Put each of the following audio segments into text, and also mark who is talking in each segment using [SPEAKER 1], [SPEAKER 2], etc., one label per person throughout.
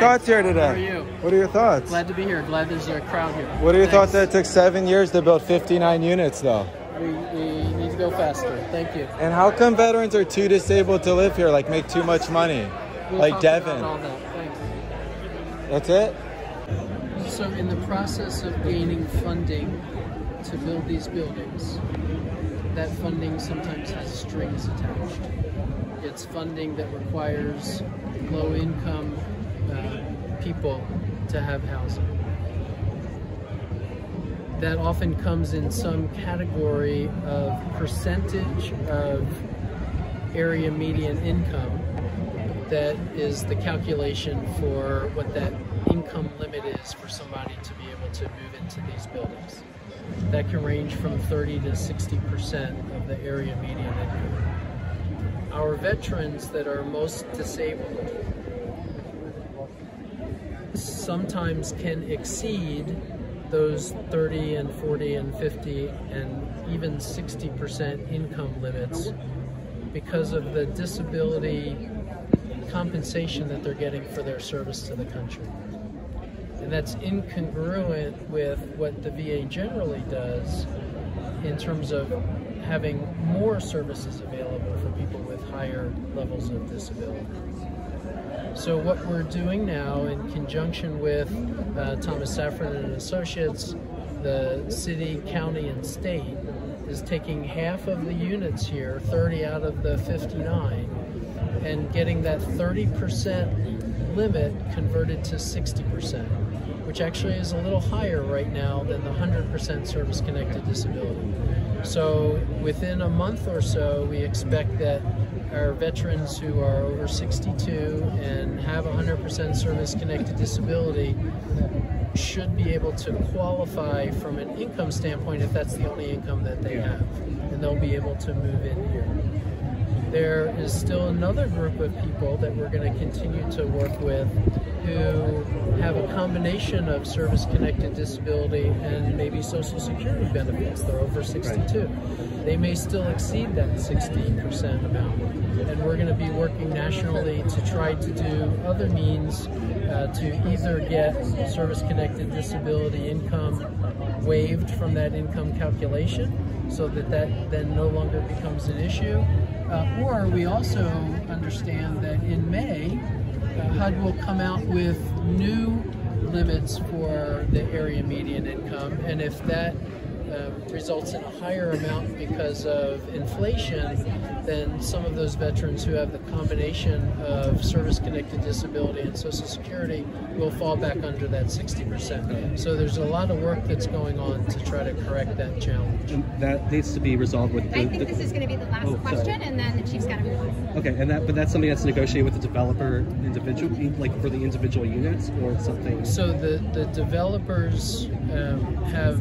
[SPEAKER 1] thoughts here today?
[SPEAKER 2] How are you?
[SPEAKER 1] What are your thoughts?
[SPEAKER 2] Glad to be here. Glad there's a crowd here.
[SPEAKER 1] What are your thoughts that it took 7 years to build 59 units, though?
[SPEAKER 2] We need to go faster. Thank you.
[SPEAKER 1] And how come veterans are too disabled to live here, like make too much money?
[SPEAKER 2] We'll
[SPEAKER 1] like
[SPEAKER 2] talk
[SPEAKER 1] Devin.
[SPEAKER 2] about all that. Thanks.
[SPEAKER 1] That's it?
[SPEAKER 2] So in the process of gaining funding to build these buildings, that funding sometimes has strings attached. It's funding that requires low-income people to have housing. That often comes in some category of percentage of area median income. That is the calculation for what that income limit is for somebody to be able to move into these buildings. That can range from 30 to 60% of the area median income. Our veterans that are most disabled sometimes can exceed those 30 and 40 and 50 and even 60% income limits because of the disability compensation that they're getting for their service to the country. And that's incongruent with what the VA generally does in terms of having more services available for people with higher levels of disability. So what we're doing now in conjunction with Thomas Safran and Associates, the city, county, and state, is taking half of the units here, 30 out of the 59, and getting that 30% limit converted to 60%, which actually is a little higher right now than the 100% service-connected disability. So within a month or so, we expect that our veterans who are over 62 and have 100% service-connected disability should be able to qualify from an income standpoint if that's the only income that they have, and they'll be able to move in here. There is still another group of people that we're going to continue to work with who have a combination of service-connected disability and maybe Social Security benefits. They're over 62. They may still exceed that 60% amount. And we're going to be working nationally to try to do other means to either get service-connected disability income waived from that income calculation so that that then no longer becomes an issue. Or we also understand that in May, HUD will come out with new limits for the area median income, and if that results in a higher amount because of inflation, then some of those veterans who have the combination of service-connected disability and Social Security will fall back under that 60%. So there's a lot of work that's going on to try to correct that challenge.
[SPEAKER 3] And that needs to be resolved with
[SPEAKER 4] I think this is going to be the last question, and then the chief's got to move on.
[SPEAKER 3] Okay, but that's something that's negotiated with the developer individually, like for the individual units, or something?
[SPEAKER 2] So the developers have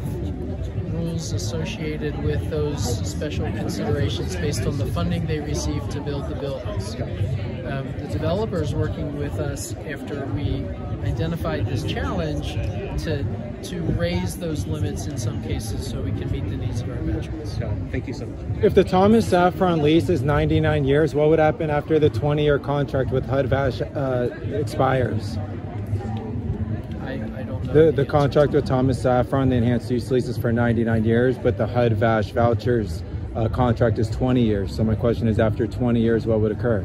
[SPEAKER 2] rules associated with those special considerations based on the funding they receive to build the buildings. The developers working with us after we identified this challenge to raise those limits in some cases so we can meet the needs of our veterans.
[SPEAKER 3] Thank you so much.
[SPEAKER 1] If the Thomas Safran lease is 99 years, what would happen after the 20-year contract with HUD-VASH expires?
[SPEAKER 2] I don't know.
[SPEAKER 1] The contract with Thomas Safran, the enhanced use lease, is for 99 years, but the HUD-VASH vouchers contract is 20 years. So my question is, after 20 years, what would occur?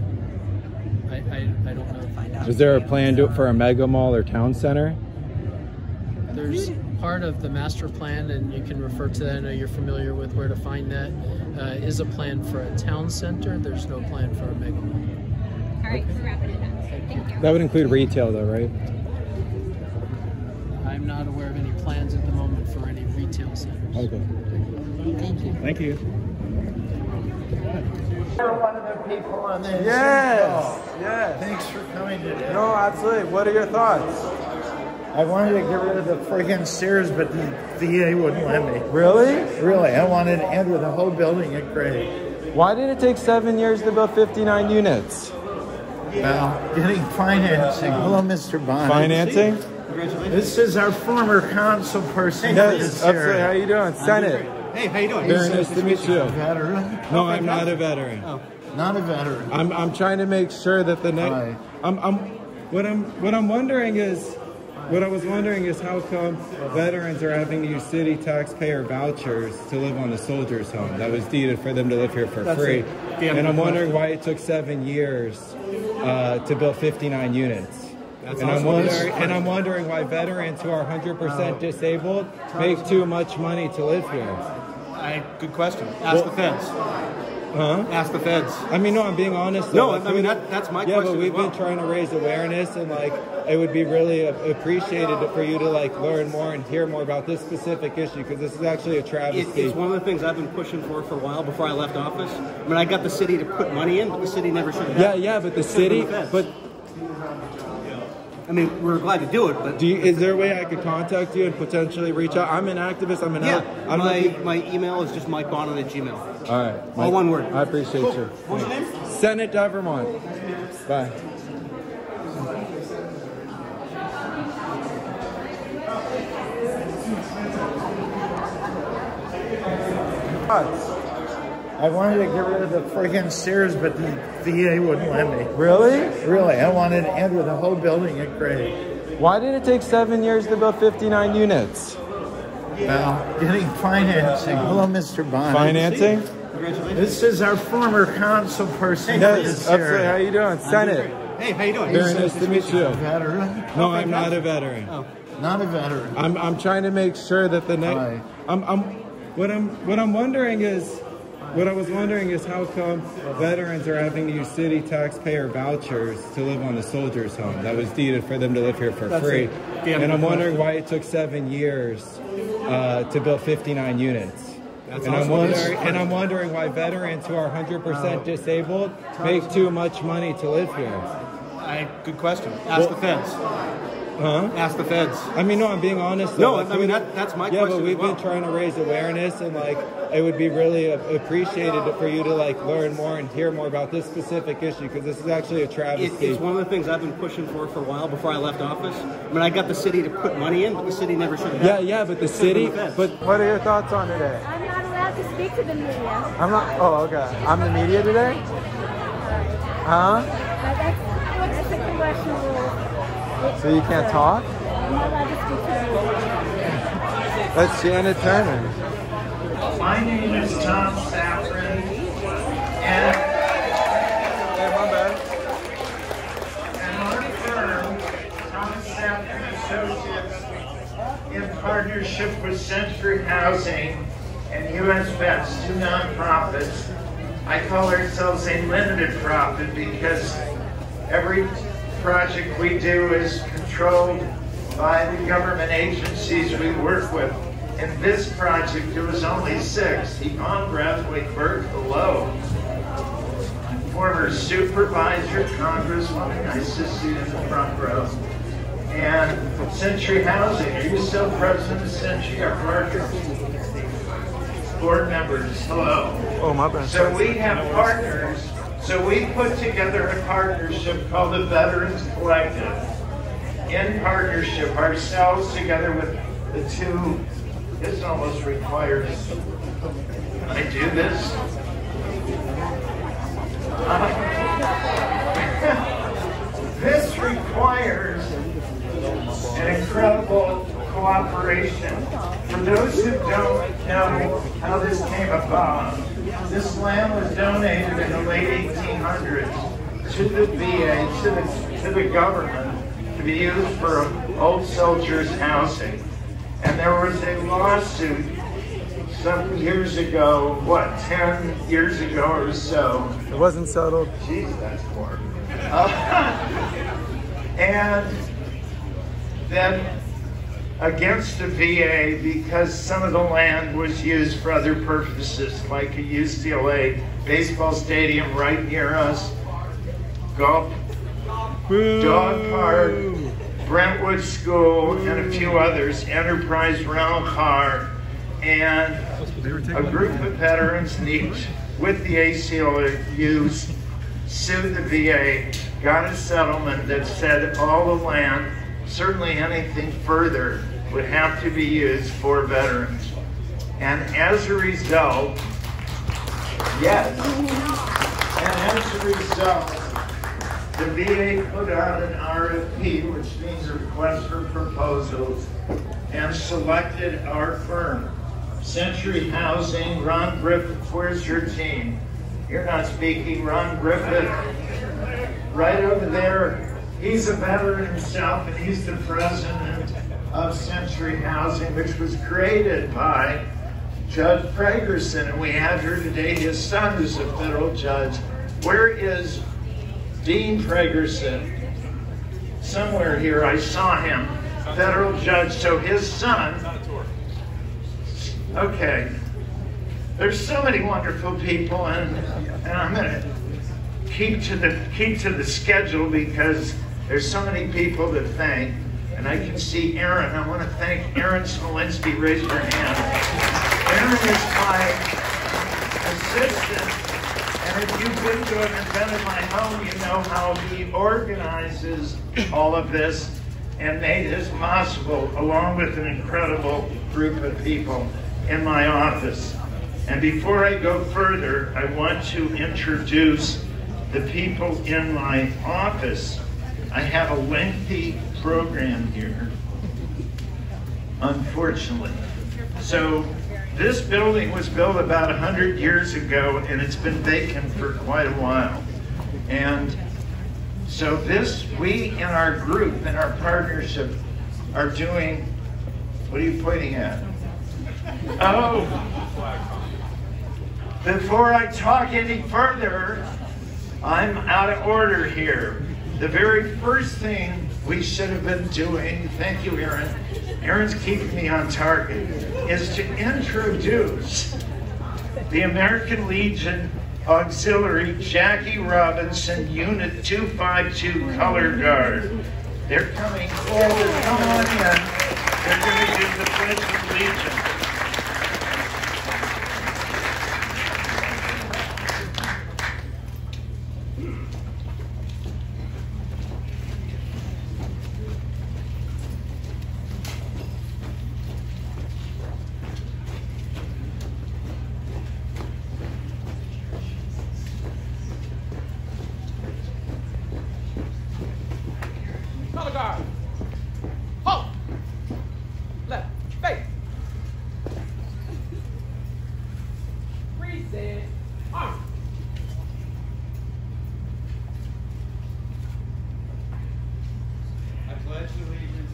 [SPEAKER 2] I don't know.
[SPEAKER 1] Is there a plan for a mega mall or town center?
[SPEAKER 2] There's part of the master plan, and you can refer to that. I know you're familiar with where to find that. Is a plan for a town center. There's no plan for a mega mall.
[SPEAKER 4] All right, we're wrapping it up. Thank you.
[SPEAKER 1] That would include retail, though, right?
[SPEAKER 2] I'm not aware of any plans at the moment for any retail centers.
[SPEAKER 1] Okay.
[SPEAKER 4] Thank you.
[SPEAKER 3] Thank you.
[SPEAKER 5] You're one of the people on this.
[SPEAKER 1] Yes. Yes.
[SPEAKER 5] Thanks for coming today.
[SPEAKER 1] No, absolutely. What are your thoughts?
[SPEAKER 5] I wanted to get rid of the friggin' stairs, but the VA wouldn't let me.
[SPEAKER 1] Really?
[SPEAKER 5] Really, I wanted to enter the whole building at grade.
[SPEAKER 1] Why did it take 7 years to build 59 units?
[SPEAKER 5] Well, getting financing. Hello, Mr. Bond.
[SPEAKER 1] Financing?
[SPEAKER 5] This is our former council person.
[SPEAKER 1] Yes, absolutely. How you doing? Senate.
[SPEAKER 6] Hey, how you doing?
[SPEAKER 1] Very nice to meet you.
[SPEAKER 5] A veteran?
[SPEAKER 1] No, I'm not a veteran.
[SPEAKER 6] Oh.
[SPEAKER 5] Not a veteran.
[SPEAKER 1] I'm trying to make sure that the next.
[SPEAKER 5] Right.
[SPEAKER 1] I'm What I was wondering is how come veterans are having to use city taxpayer vouchers to live on a soldier's home that was deeded for them to live here for free. And I'm wondering why it took 7 years to build 59 units. And I'm wondering why veterans who are 100% disabled make too much money to live here.
[SPEAKER 3] Good question. Ask the feds.
[SPEAKER 1] Huh?
[SPEAKER 3] Ask the feds.
[SPEAKER 1] I mean, no, I'm being honest.
[SPEAKER 3] No, I mean, that's my question.
[SPEAKER 1] Yeah, but we've been trying to raise awareness, and like, it would be really appreciated for you to like learn more and hear more about this specific issue, because this is actually a travesty.
[SPEAKER 3] It's one of the things I've been pushing for a while before I left office. I mean, I got the city to put money in, but the city never should have.
[SPEAKER 1] Yeah, but the city, but.
[SPEAKER 3] I mean, we're glad to do it, but...
[SPEAKER 1] Is there a way I could contact you and potentially reach out? I'm an activist. I'm an...
[SPEAKER 3] Yeah, my email is just mikeBonnet@gmail.
[SPEAKER 1] All right.
[SPEAKER 3] All one word.
[SPEAKER 1] I appreciate you.
[SPEAKER 3] What's your name?
[SPEAKER 1] Senate Braverman. Bye.
[SPEAKER 5] I wanted to get rid of the friggin' Sears, but the VA wouldn't let me.
[SPEAKER 1] Really?
[SPEAKER 5] Really, I wanted to enter the whole building at grade.
[SPEAKER 1] Why did it take 7 years to build 59 units?
[SPEAKER 5] Well, getting financing. Hello, Mr. Bonnet.
[SPEAKER 1] Financing?
[SPEAKER 5] This is our former council person.
[SPEAKER 1] Yes, absolutely. How you doing? Senate.
[SPEAKER 3] Hey, how you doing?
[SPEAKER 1] Very nice to meet you.
[SPEAKER 5] Veteran?
[SPEAKER 1] No, I'm not a veteran.
[SPEAKER 3] Oh.
[SPEAKER 5] Not a veteran.
[SPEAKER 1] I'm trying to make sure that the next... What I was wondering is how come veterans are having to use city taxpayer vouchers to live on a soldier's home that was deeded for them to live here for free. And I'm wondering why it took 7 years to build 59 units. And I'm wondering why veterans who are 100% disabled make too much money to live here.
[SPEAKER 3] Good question. Ask the feds.
[SPEAKER 1] Huh?
[SPEAKER 3] Ask the feds.
[SPEAKER 1] I mean, no, I'm being honest.
[SPEAKER 3] No, I mean, that's my question.
[SPEAKER 1] Yeah, but we've been trying to raise awareness, and like, it would be really appreciated for you to like learn more and hear more about this specific issue, because this is actually a travesty.
[SPEAKER 3] It's one of the things I've been pushing for a while before I left office. I mean, I got the city to put money in, but the city never should have.
[SPEAKER 1] Yeah, but the city. But what are your thoughts on today?
[SPEAKER 6] I'm not allowed to speak to the media.
[SPEAKER 1] I'm not. Oh, okay. I'm the media today. Huh?
[SPEAKER 6] That's a congressional rule.
[SPEAKER 1] So you can't talk?
[SPEAKER 6] I'm not allowed to speak to the media.
[SPEAKER 1] That's Janet Turner.
[SPEAKER 5] My name is Thomas Safran, and
[SPEAKER 1] my bad.
[SPEAKER 5] And our firm, Thomas Safran Associates, in partnership with Century Housing and U.S. Vets, two nonprofits, I call ourselves a limited profit because every project we do is controlled by the government agencies we work with. In this project, there was only 6. Yvonne Brathwaite Burke below, former supervisor, congresswoman, nice to see you in the front row, and Century Housing. Are you still president of Century or Parker? Board members, hello.
[SPEAKER 1] Oh, my bad.
[SPEAKER 5] So we have partners. So we put together a partnership called the Veterans Collective. In partnership, ourselves together with the two, this almost requires, can I do this? This requires an incredible cooperation. For those who don't know how this came about, this land was donated in the late 1800s to the VA, to the government, to be used for old soldiers' housing. And there was a lawsuit some years ago, 10 years ago or so.
[SPEAKER 1] It wasn't settled.
[SPEAKER 5] Jeez, that's poor. And then against the VA, because some of the land was used for other purposes, like a UCLA baseball stadium right near us, golf, dog park, Brentwood School, and a few others, Enterprise Rental Car, and a group of veterans, with the ACLUs, sued the VA, got a settlement that said all the land, certainly anything further, would have to be used for veterans. And as a result, yes, and as a result, the VA put out an RFP, which means a request for proposals, and selected our firm, Century Housing. Ron Griffith, where's your team? You're not speaking. Ron Griffith, right over there. He's a veteran himself, and he's the president of Century Housing, which was created by Judge Pragerson, and we have here today his son, who's a federal judge. Where is Dean Pragerson? Somewhere here, I saw him, federal judge. So his son, okay. There's so many wonderful people, and I'm gonna keep to the schedule because there's so many people to thank. And I can see Aaron. I want to thank Aaron Smolinski. Raise your hand. Aaron is my assistant. And if you've been to an event at my home, you know how he organizes all of this and made this possible, along with an incredible group of people in my office. And before I go further, I want to introduce the people in my office. I have a lengthy program here, unfortunately. So this building was built about 100 years ago, and it's been vacant for quite a while. And so we in our group, in our partnership, are doing, what are you pointing at? Oh, before I talk any further, I'm out of order here. The very first thing we should have been doing, thank you, Aaron, Aaron's keeping me on target, is to introduce the American Legion Auxiliary Jackie Robinson Unit 252 Color Guard. They're coming forward, come on in. They're going to do the Pledge of Allegiance.
[SPEAKER 6] Color guard. Halt. Left. Face. Freeze. Arm.
[SPEAKER 1] I pledge allegiance.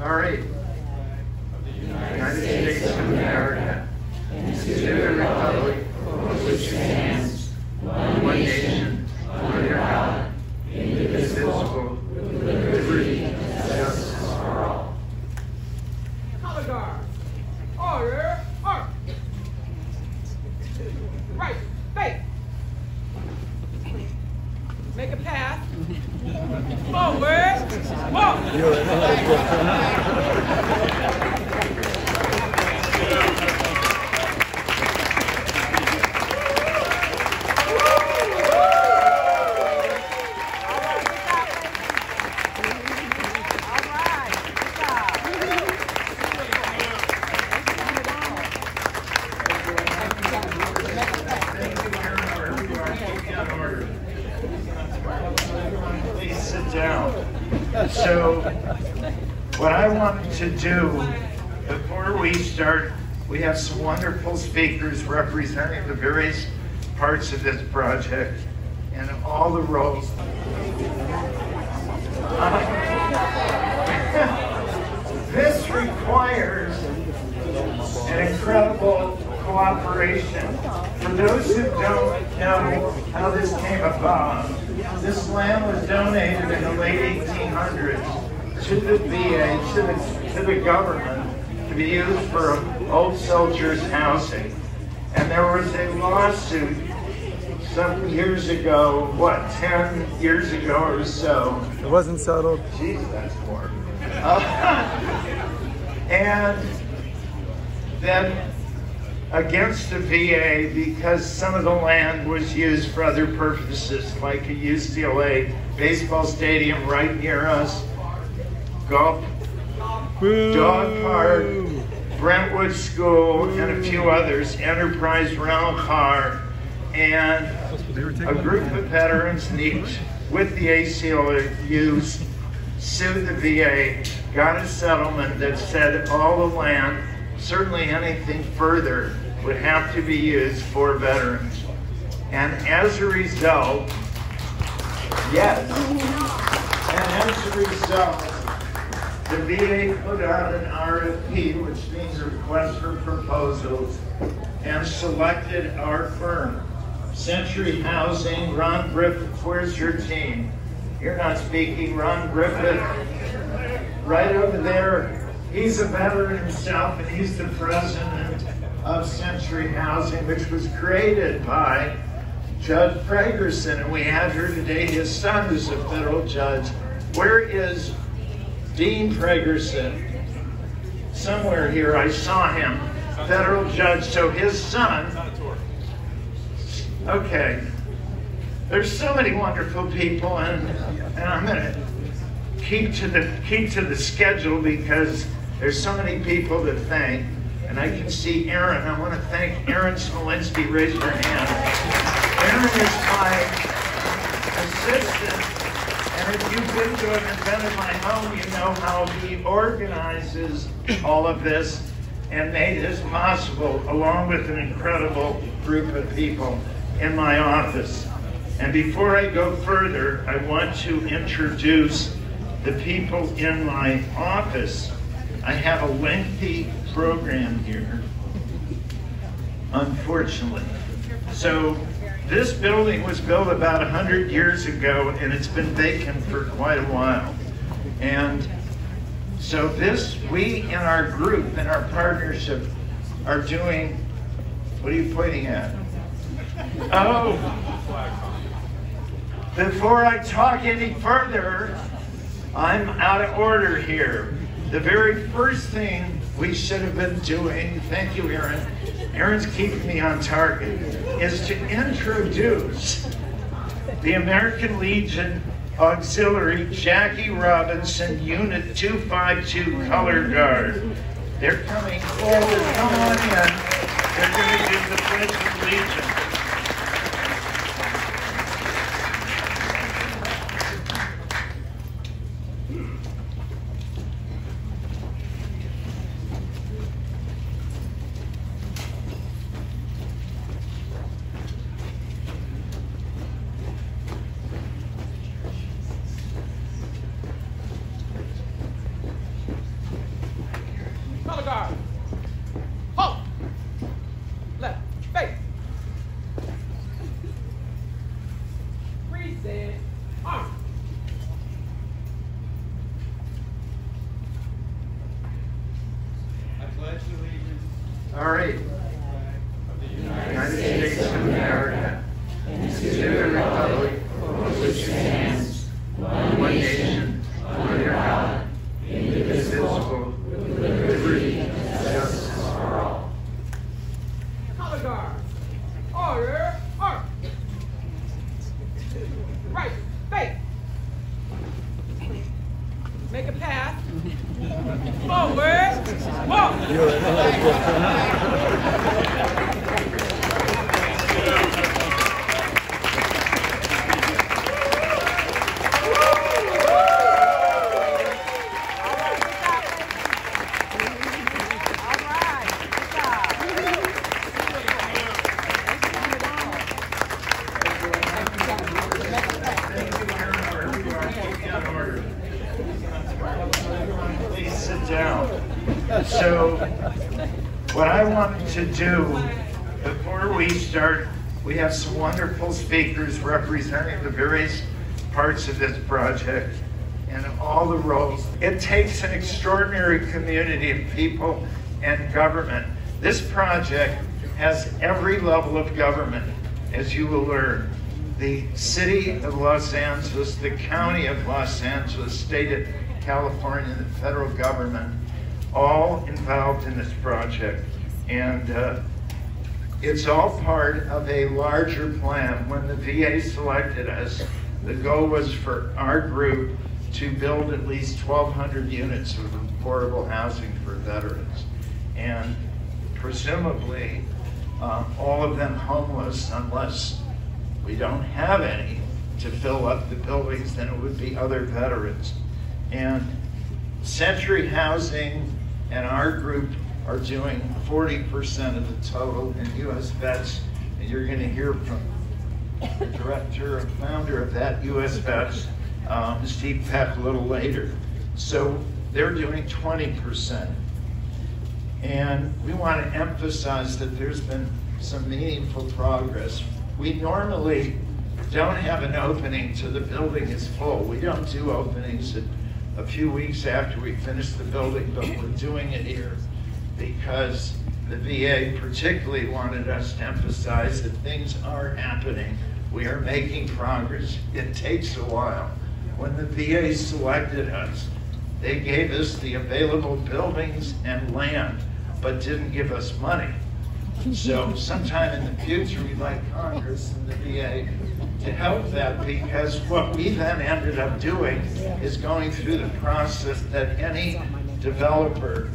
[SPEAKER 5] All right.
[SPEAKER 1] Of the
[SPEAKER 5] United States of America, and to the republic for which stands one nation, under God, indivisible, with liberty and justice for all.
[SPEAKER 6] Color guard. Order. Arm. Right. Face. Make a path. Forward. Walk.
[SPEAKER 5] Please sit down. So, what I wanted to do before we start, we have some wonderful speakers representing the various parts of this project and all the roles. This requires an incredible cooperation. For those who don't know how this came about, this land was donated in the late 1800s to the VA, to the government, to be used for old soldiers' housing. And there was a lawsuit some years ago, what, 10 years ago or so.
[SPEAKER 1] It wasn't settled.
[SPEAKER 5] Jeez, that's more. And then against the VA, because some of the land was used for other purposes, like a UCLA baseball stadium right near us, golf, dog park, Brentwood School, and a few others, Enterprise Rental Car, and a group of veterans in each with the ACLUs, sued the VA, got a settlement that said all the land, certainly anything further, would have to be used for veterans. And as a result, yes, and as a result, the VA put out an RFP, which means a request for proposals, and selected our firm, Century Housing. Ron Griffith, where's your team? You're not speaking. Ron Griffith, right over there. He's a veteran himself, and he's the president of Century Housing, which was created by Judge Pragerson, and we have here today his son, who's a federal judge. Where is Dean Pragerson? Somewhere here, I saw him, federal judge. So his son, okay. There's so many wonderful people, and I'm gonna keep to the schedule because there's so many people to thank. And I can see Aaron. I want to thank Aaron Smolinski. Raise your hand. Aaron is my assistant, and if you've been to an event in my home, you know how he organizes all of this and made this possible, along with an incredible group of people in my office. And before I go further, I want to introduce the people in my office. I have a lengthy program here, unfortunately. So this building was built about 100 years ago, and it's been vacant for quite a while. And so we in our group, in our partnership, are doing, what are you pointing at? Oh, before I talk any further, I'm out of order here. The very first thing we should have been doing, thank you, Aaron, Aaron's keeping me on target, is to introduce the American Legion Auxiliary Jackie Robinson Unit 252 Color Guard. They're coming forward, come on in. They're going to do the Pledge of Allegiance.
[SPEAKER 6] Color guard. Halt. Left. Face. Reset. Arm.
[SPEAKER 1] I pledge allegiance.
[SPEAKER 5] All right.
[SPEAKER 1] Of the
[SPEAKER 5] United States of America, and to the republic for which it stands, one nation, under God, indivisible, with liberty and justice for all.
[SPEAKER 6] Color guard. Order. Arm. Right. Face. Make a path. Forward. Walk.
[SPEAKER 5] Please sit down. So, what I wanted to do before we start, we have some wonderful speakers representing the various parts of this project and all the roles. It takes an extraordinary community of people and government. This project has every level of government, as you will learn. The city of Los Angeles, the county of Los Angeles, state of California, the federal government, all involved in this project. And it's all part of a larger plan. When the VA selected us, the goal was for our group to build at least 1,200 units of affordable housing for veterans. And presumably, all of them homeless, unless we don't have any. to fill up the buildings than it would be other veterans. And Century Housing and our group are doing 40% of the total in U.S. Vets. And you're going to hear from the director and founder of that U.S. Vets, Steve Peck, a little later. So they're doing 20%. And we want to emphasize that there's been some meaningful progress. We normally don't have an opening till the building is full. We don't do openings a few weeks after we finish the building, but we're doing it here because the VA particularly wanted us to emphasize that things are happening. We are making progress. It takes a while. When the VA selected us, they gave us the available buildings and land, but didn't give us money. So sometime in the future, we'd like Congress and the VA to help that, because what we then ended up doing is going through the process that any developer,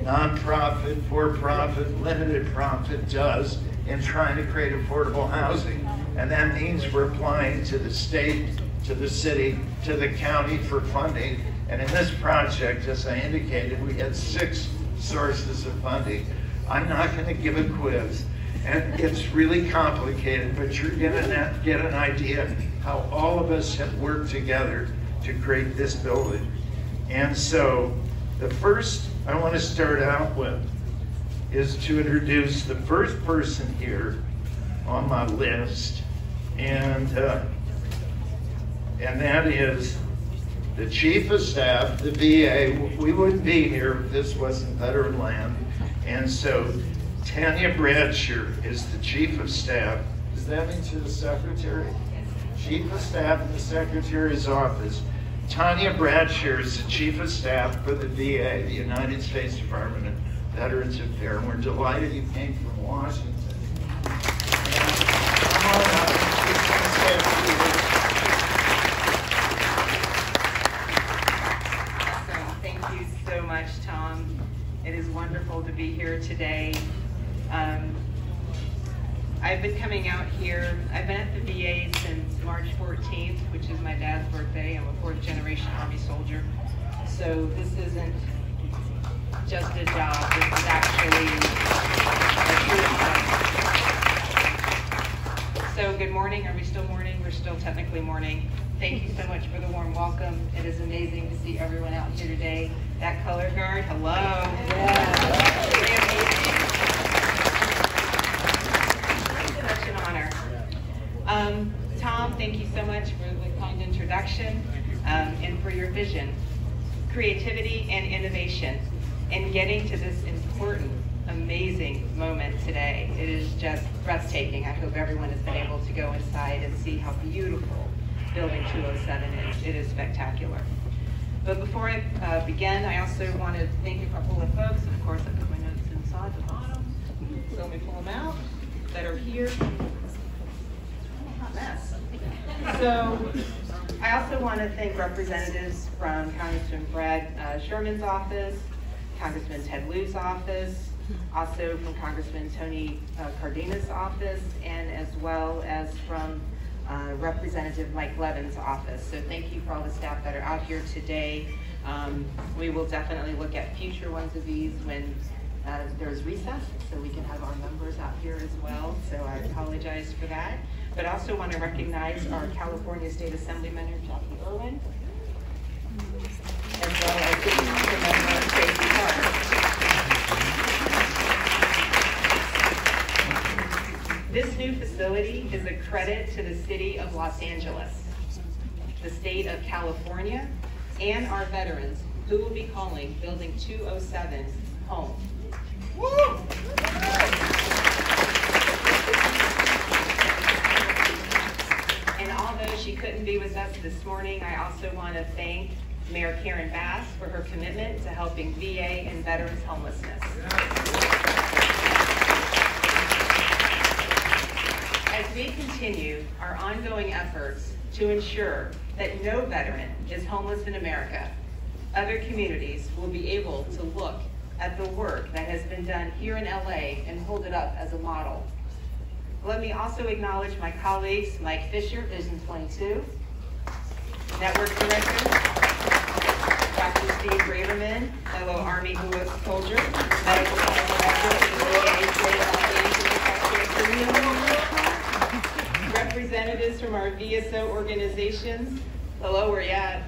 [SPEAKER 5] nonprofit, for-profit, limited profit does in trying to create affordable housing. And that means we're applying to the state, to the city, to the county for funding. And in this project, as I indicated, we had 6 sources of funding. I'm not going to give a quiz, and it's really complicated, but you're going to get an idea how all of us have worked together to create this building. And so the first I want to start out with is to introduce the first person here on my list, and that is the Chief of Staff, the VA. We wouldn't be here if this wasn't veteran land. And so Tanya Bradsher is the Chief of Staff. Does that mean to the Secretary? Chief of Staff in the Secretary's office. Tanya Bradsher is the Chief of Staff for the VA, the United States Department of Veterans Affairs. And we're delighted you came from Washington.
[SPEAKER 7] Thank you so much, Tom. It is wonderful to be here today. I've been coming out here, I've been at the VA since March 14th, which is my dad's birthday. I'm a 4th generation Army soldier. So this isn't just a job, this is actually a true job. So good morning, are we still morning? We're still technically morning. Thank you so much for the warm welcome. It is amazing to see everyone out here today. That color guard, hello. Yeah. Really amazing. Such an honor. Tom, thank you so much for the kind introduction and for your vision, creativity, and innovation in getting to this important, amazing moment today. It is just breathtaking. I hope everyone has been able to go inside and see how beautiful Building 207 is. It is spectacular. But before I begin, I also want to thank a couple of folks. Of course, I put my notes inside the bottom, so let me pull them out, that are here. Hot mess. So I also want to thank representatives from Congressman Brad Sherman's office, Congressman Ted Lieu's office, also from Congressman Tony Cardenas' office, and as well as from Representative Mike Levin's office. So thank you for all the staff that are out here today. We will definitely look at future ones of these when there's recess, so we can have our members out here as well. So I apologize for that. But I also want to recognize our California State Assemblyman, Jackie Irwin, as well as the member Tracy Clark. This new facility is a credit to the city of Los Angeles, the state of California, and our veterans who will be calling Building 207 home. Woo! And although she couldn't be with us this morning, I also want to thank Mayor Karen Bass for her commitment to helping VA and veterans homelessness. As we continue our ongoing efforts to ensure that no veteran is homeless in America, other communities will be able to look at the work that has been done here in LA and hold it up as a model. Let me also acknowledge my colleagues, Mike Fisher, Vision 22, Network Director, Dr. Steve Braverman, fellow Army soldier, Medical Director, representatives from our VSO organizations. Hello, where you at?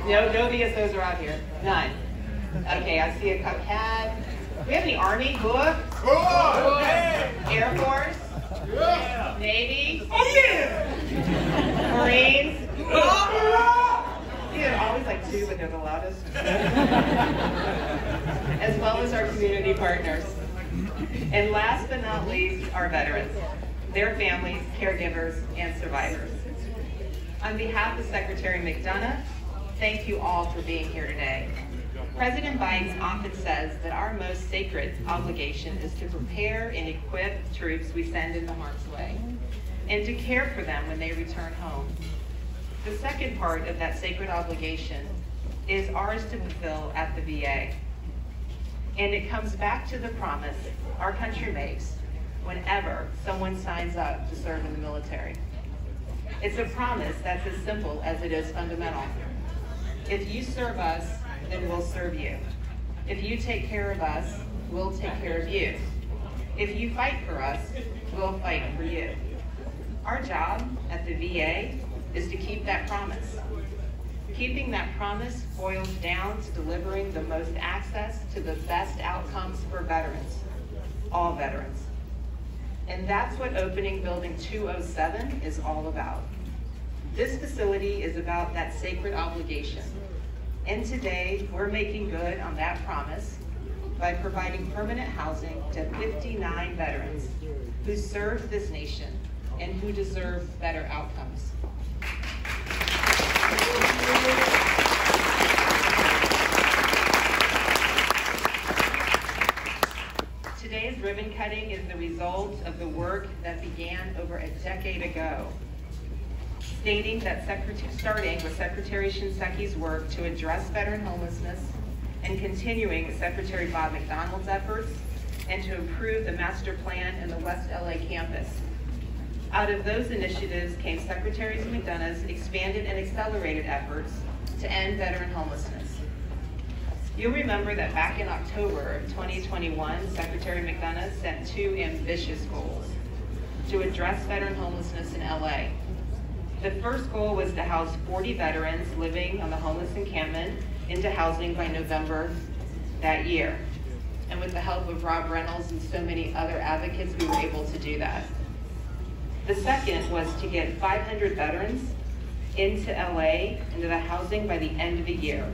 [SPEAKER 7] No VSOs are out here. None. Okay, I see a CAD. Do we have any Army? Hook? Air Force? Yeah. Navy? Oh, yeah! Marines? They're always like two, but they're the loudest. As well as our community partners. And last but not least, our veterans, their families, caregivers, and survivors. On behalf of Secretary McDonough, thank you all for being here today. President Biden often says that our most sacred obligation is to prepare and equip troops we send into harm's way, and to care for them when they return home. The second part of that sacred obligation is ours to fulfill at the VA. And it comes back to the promise our country makes whenever someone signs up to serve in the military. It's a promise that's as simple as it is fundamental. If you serve us, then we'll serve you. If you take care of us, we'll take care of you. If you fight for us, we'll fight for you. Our job at the VA is to keep that promise. Keeping that promise boils down to delivering the most access to the best outcomes for veterans, all veterans. And that's what opening Building 207 is all about. This facility is about that sacred obligation. And today, we're making good on that promise by providing permanent housing to 59 veterans who served this nation and who deserve better outcomes. Today's ribbon cutting is the result of the work that began over a decade ago, starting with Secretary Shinseka's work to address veteran homelessness and continuing with Secretary Bob McDonald's efforts and to improve the master plan in the West LA campus. Out of those initiatives came Secretary McDonough's expanded and accelerated efforts to end veteran homelessness. You'll remember that back in October of 2021, Secretary McDonough set 2 ambitious goals to address veteran homelessness in LA. The first goal was to house 40 veterans living on the homeless encampment into housing by November that year. And with the help of Rob Reynolds and so many other advocates, we were able to do that. The second was to get 500 veterans into LA, into the housing by the end of the year,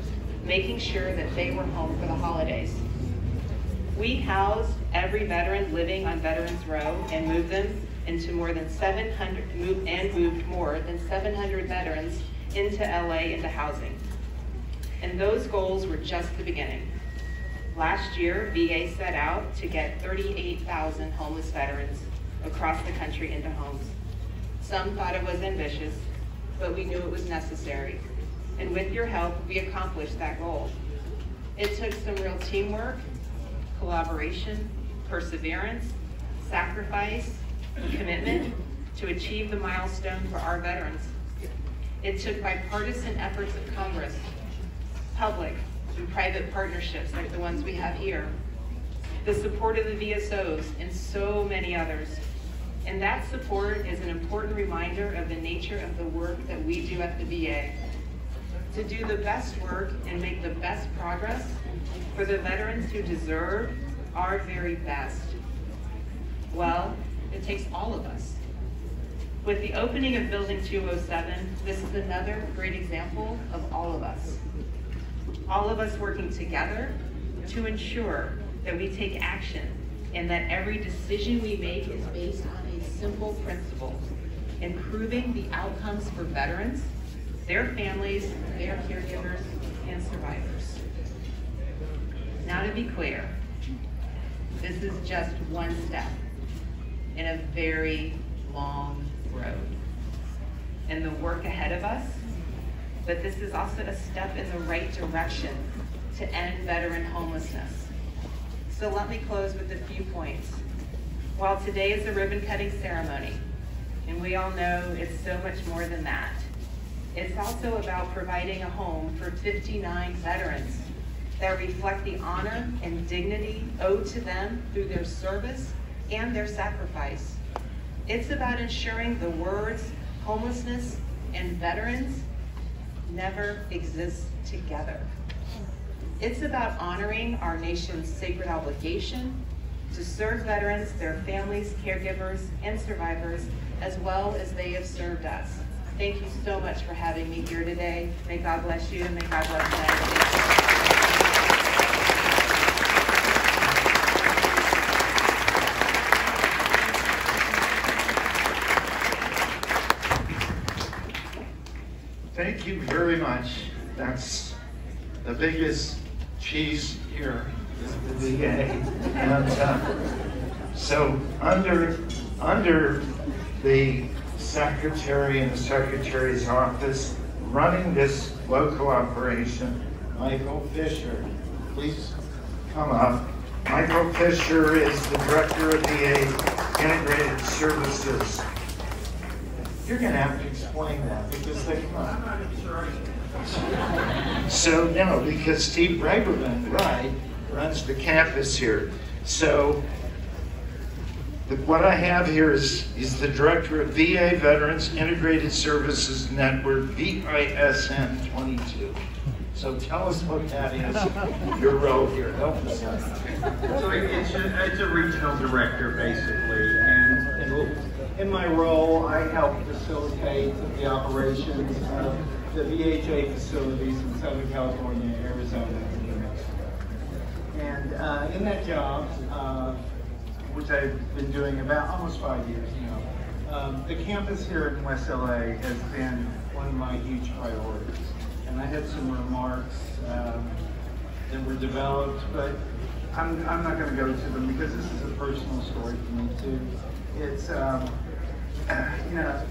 [SPEAKER 7] making sure that they were home for the holidays. We housed every veteran living on Veterans Row and moved them into more than 700, moved more than 700 veterans into LA into housing. And those goals were just the beginning. Last year, VA set out to get 38,000 homeless veterans across the country into homes. Some thought it was ambitious, but we knew it was necessary. And with your help, we accomplished that goal. It took some real teamwork, collaboration, perseverance, sacrifice, and commitment to achieve the milestone for our veterans. It took bipartisan efforts of Congress, public and private partnerships like the ones we have here, the support of the VSOs, and so many others. And that support is an important reminder of the nature of the work that we do at the VA. To do the best work and make the best progress for the veterans who deserve our very best. Well, it takes all of us. With the opening of Building 207, this is another great example of all of us. All of us working together to ensure that we take action and that every decision we make is based on a simple principle: improving the outcomes for veterans, their families, their caregivers, and survivors. Now, to be clear, this is just one step in a very long road and the work ahead of us, but this is also a step in the right direction to end veteran homelessness. So let me close with a few points. While today is a ribbon-cutting ceremony, and we all know it's so much more than that, it's also about providing a home for 59 veterans that reflect the honor and dignity owed to them through their service and their sacrifice. It's about ensuring the words homelessness and veterans never exist together. It's about honoring our nation's sacred obligation to serve veterans, their families, caregivers, and survivors, as well as they have served us. Thank you so much for having me here today. May God bless you, and may God bless you.
[SPEAKER 5] Thank you very much. That's the biggest cheese here is the VA. And so under the secretary and the secretary's office running this local operation, Michael Fisher, please come up. Michael Fisher is the director of VA Integrated Services. You're going to have to explain that because they come up. So no, because Steve Braverman, right, runs the campus here. So what I have here is the director of VA Veterans Integrated Services Network, VISN 22. So tell us what that is, your role here. Help us out.
[SPEAKER 8] So it's a regional director, basically, and in my role, I help facilitate the operations of the VHA facilities in Southern California, Arizona, and New Mexico. And in that job, which I've been doing about almost 5 years now, the campus here in West LA has been one of my huge priorities. And I had some remarks that were developed, but I'm not going to go to them because this is a personal story for me too. It's, you know,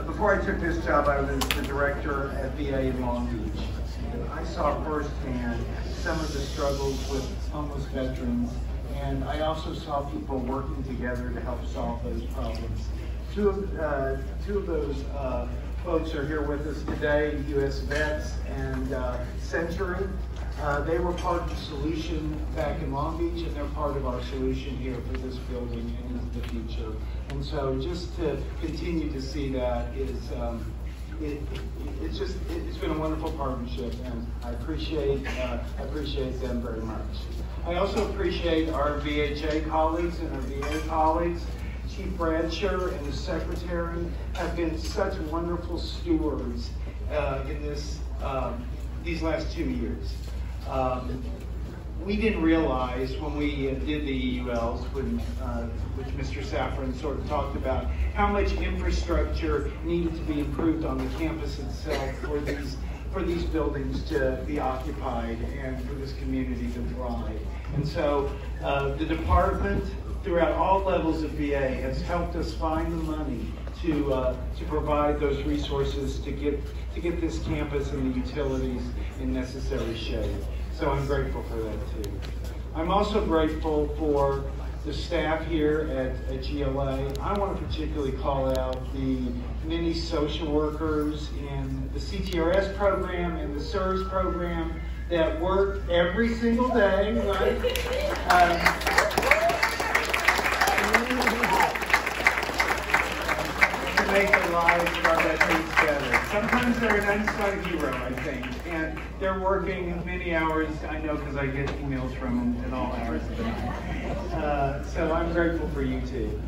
[SPEAKER 8] before I took this job, I was the director at VA in Long Beach. And I saw firsthand some of the struggles with homeless veterans, and I also saw people working together to help solve those problems. Two of those folks are here with us today, U.S. Vets and Century. They were part of the solution back in Long Beach, and they're part of our solution here for this building and into the future. And so just to continue to see that is, it's been a wonderful partnership, and I appreciate them very much. I also appreciate our VHA colleagues and our VA colleagues. Chief Bradshaw and the Secretary have been such wonderful stewards in these last 2 years. We didn't realize when we did the EULs, which Mr. Safran sort of talked about, how much infrastructure needed to be improved on the campus itself for these buildings to be occupied and for this community to thrive. And so the department, throughout all levels of VA, has helped us find the money to provide those resources to get this campus and the utilities in necessary shape. So I'm grateful for that too. I'm also grateful for the staff here at GLA. I want to particularly call out the many social workers in the CTRS program and the SERS program that work every single day, right? To make the lives of our veterans better. Sometimes they're an unsung hero, I think, and they're working many hours, I know because I get emails from them at all hours of the night. So I'm grateful for you too.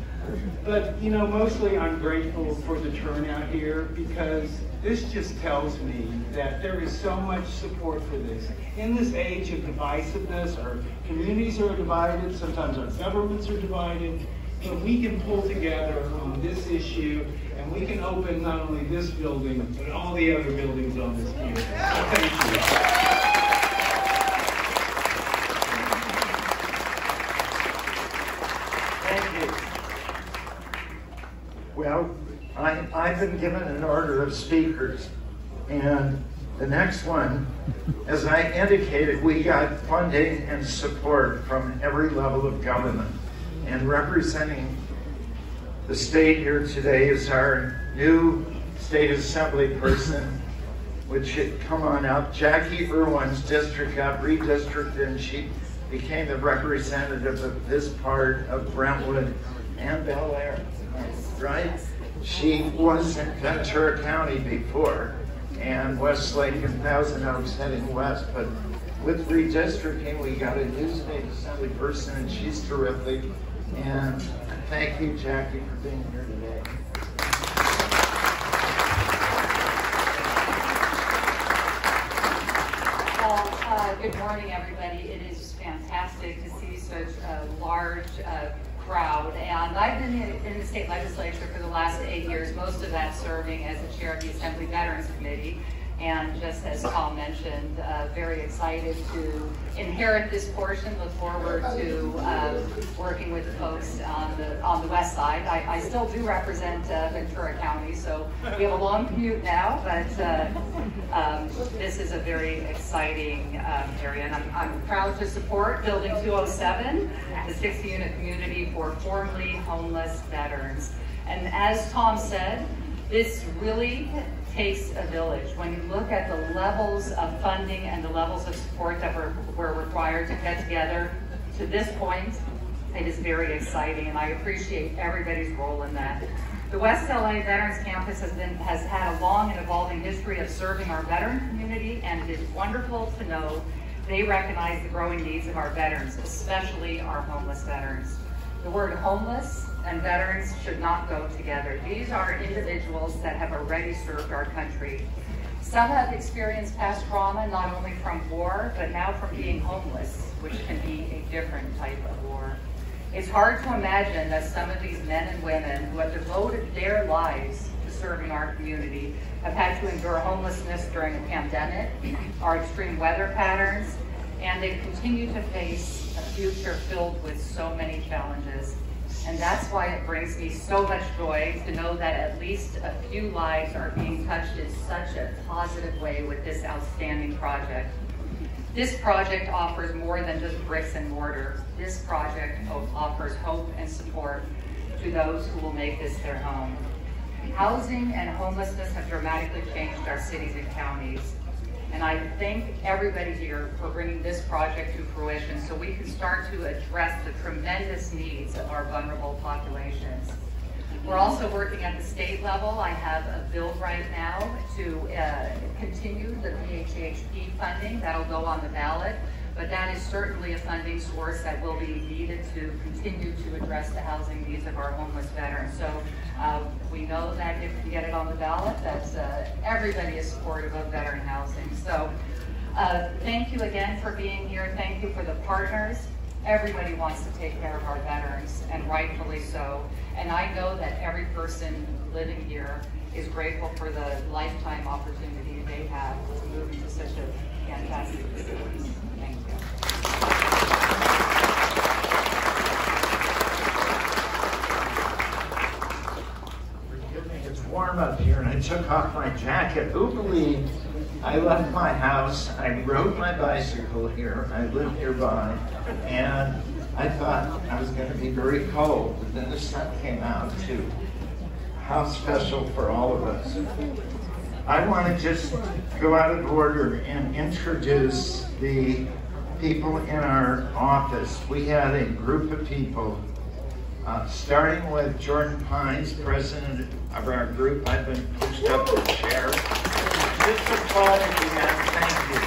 [SPEAKER 8] But, you know, mostly I'm grateful for the turnout here because this just tells me that there is so much support for this. In this age of divisiveness, our communities are divided, sometimes our governments are divided, but we can pull together on this issue and we can open not only this building, but all the other buildings on this campus. So thank you.
[SPEAKER 5] Well, I've been given an order of speakers, and the next one, as I indicated, we got funding and support from every level of government. And representing the state here today is our new state assembly person, which should come on up. Jackie Irwin's district got redistricted, and she became the representative of this part of Brentwood and Bel Air, right? She was in Ventura County before, and Westlake and Thousand Oaks heading west, but with redistricting, we got a new state assembly person, and she's terrific. And thank you, Jackie, for being here today.
[SPEAKER 6] Well, good morning, everybody. It is fantastic to see such a large crowd. And I've been in the state legislature for the last 8 years, most of that serving as the chair of the Assembly Veterans Committee. And just as Tom mentioned, very excited to inherit this portion. Look forward to working with the folks on the west side. I still do represent Ventura County, so we have a long commute now, but this is a very exciting area. And I'm proud to support Building 207, the 60-unit community for formerly homeless veterans. And as Tom said, this really takes a village. When you look at the levels of funding and the levels of support that were required to get together to this point, it is very exciting, and I appreciate everybody's role in that. The West LA Veterans Campus has had a long and evolving history of serving our veteran community, and it is wonderful to know they recognize the growing needs of our veterans, especially our homeless veterans. The word homeless and veterans should not go together. These are individuals that have already served our country. Some have experienced past trauma, not only from war, but now from being homeless, which can be a different type of war. It's hard to imagine that some of these men and women who have devoted their lives to serving our community have had to endure homelessness during a pandemic, our extreme weather patterns, and they continue to face a future filled with so many challenges. And that's why it brings me so much joy to know that at least a few lives are being touched in such a positive way with this outstanding project. This project offers more than just bricks and mortar. This project offers hope and support to those who will make this their home. Housing and homelessness have dramatically changed our cities and counties. And I thank everybody here for bringing this project to fruition so we can start to address the tremendous needs of our vulnerable populations. We're also working at the state level. I have a bill right now to continue the VHHP funding. That'll go on the ballot, but that is certainly a funding source that will be needed to continue to address the housing needs of our homeless veterans. So we know that if we get it on the ballot, that everybody is supportive of veteran housing. So thank you again for being here. Thank you for the partners. Everybody wants to take care of our veterans, and rightfully so. And I know that every person living here is grateful for the lifetime opportunity they have to move into such a fantastic facility. Thank you.
[SPEAKER 5] Forgive me, it's warm up here, and I took off my jacket. Who believed I left my house, I rode my bicycle here, I live nearby, and I thought I was going to be very cold, but then the sun came out too. How special for all of us. I want to just go out of order and introduce the people in our office. We had a group of people, starting with Jordan Pines, president of our group. I've been pushed up the chair. Just applaud again, thank you.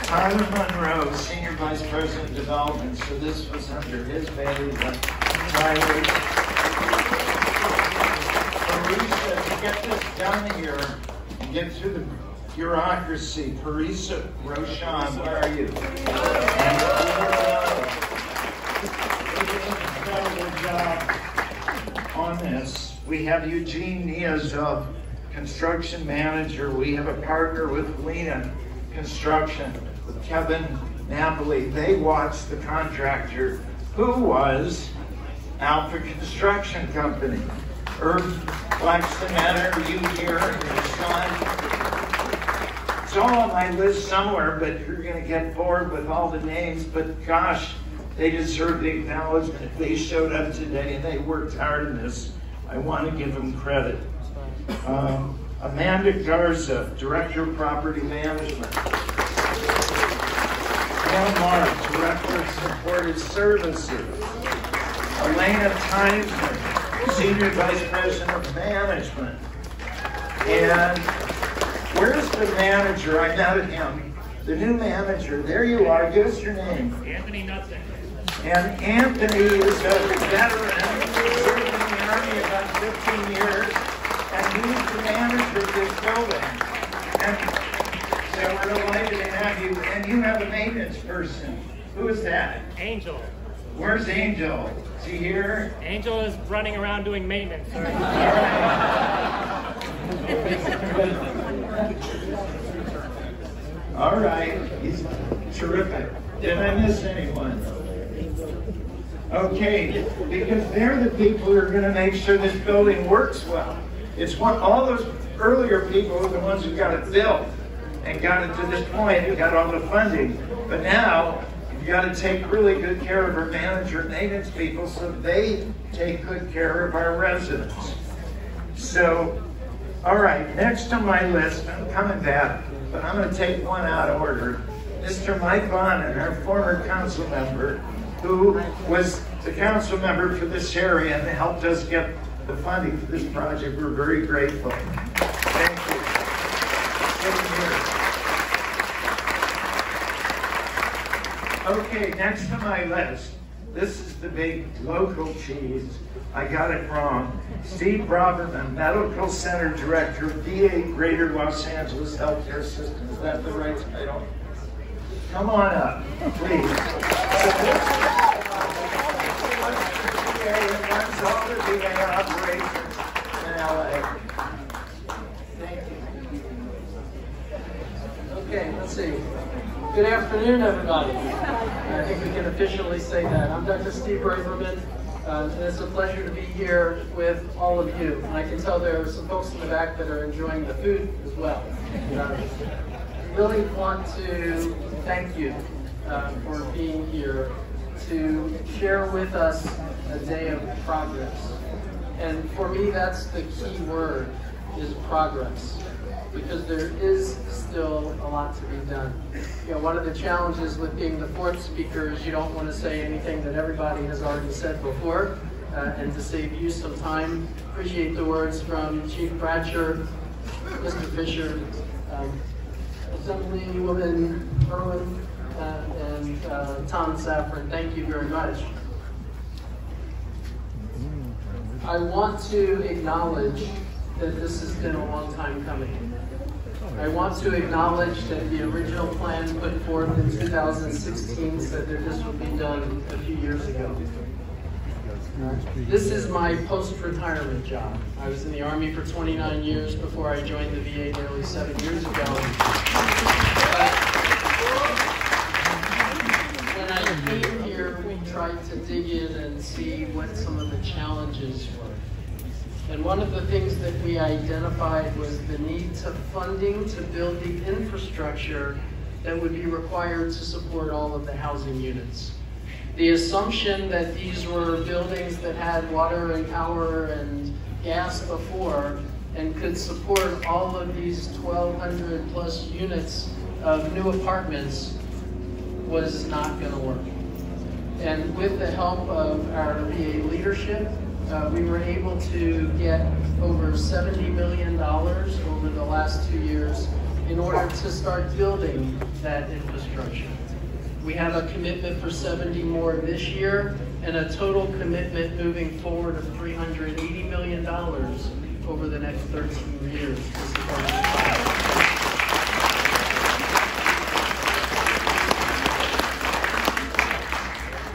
[SPEAKER 5] Tyler Monroe, Senior Vice President of Development, so this was under his bailiwick. Tyler. Parisa, to get this done here and get through the bureaucracy. Parisa Roshan, where are you? Incredible job on this. We have Eugene Niazov, construction manager. We have a partner with Lena Construction, with Kevin Napoli. They watched the contractor who was Alpha Construction Company. Irv Blackstonetter, are you here? Your son? It's all on my list somewhere, but you're going to get bored with all the names. But gosh, They deserve the acknowledgement. If they showed up today and they worked hard in this, I want to give them credit. Amanda Garza, Director of Property Management. Pam Mark, Director of Supported Services. Elena Tyson, Senior Vice President of Management. And where's the manager? I met him. The new manager. There you are. Give us your name.
[SPEAKER 9] Anthony Nutzen.
[SPEAKER 5] And Anthony is a veteran, served in the Army about 15 years, and he's the manager of this building. And so we're delighted to have you. And you have a maintenance person. Who is that?
[SPEAKER 9] Angel.
[SPEAKER 5] Where's Angel? Is he here?
[SPEAKER 9] Angel is running around doing maintenance.
[SPEAKER 5] All right. He's terrific. Did I miss anyone? Okay, because they're the people who are going to make sure this building works well. It's all those earlier people are the ones who got it built and got it to this point and got all the funding. But now, you've got to take really good care of our manager and maintenance people so they take good care of our residents. So, all right, next on my list, I'm coming back, but I'm going to take one out of order. Mr. Mike Bonin, our former council member, who was the council member for this area and helped us get the funding for this project. We're very grateful. Thank you. Okay, next on my list, this is the big local cheese. I got it wrong. Steve Braverman, Medical Center Director of VA Greater Los Angeles Healthcare System. Is that the right title? Come on up, please. It runs all the VA operations in LA. Thank you.
[SPEAKER 2] Okay, let's see. Good afternoon, everybody. I think we can officially say that. I'm Dr. Steve Braverman, and it's a pleasure to be here with all of you. And I can tell there are some folks in the back that are enjoying the food as well. Really want to thank you for being here to share with us a day of progress. And for me, that's the key word, is progress, because there is still a lot to be done. You know, one of the challenges with being the fourth speaker is you don't want to say anything that everybody has already said before, and to save you some time, appreciate the words from Chief Bradsher, Mr. Fisher, Assemblywoman Irwin, and Thomas Safran. Thank you very much. I want to acknowledge that this has been a long time coming. I want to acknowledge that the original plan put forth in 2016 said that this would be done a few years ago. This is my post-retirement job. I was in the Army for 29 years before I joined the VA nearly 7 years ago. When I came here, we tried to dig in and see what some of the challenges were. And one of the things that we identified was the need to funding to build the infrastructure that would be required to support all of the housing units. The assumption that these were buildings that had water and power and gas before and could support all of these 1,200 plus units of new apartments was not going to work. And with the help of our VA leadership, we were able to get over $70 million over the last 2 years in order to start building that infrastructure. We have a commitment for 70 more this year and a total commitment moving forward of $380 million over the next 13 years to support this project.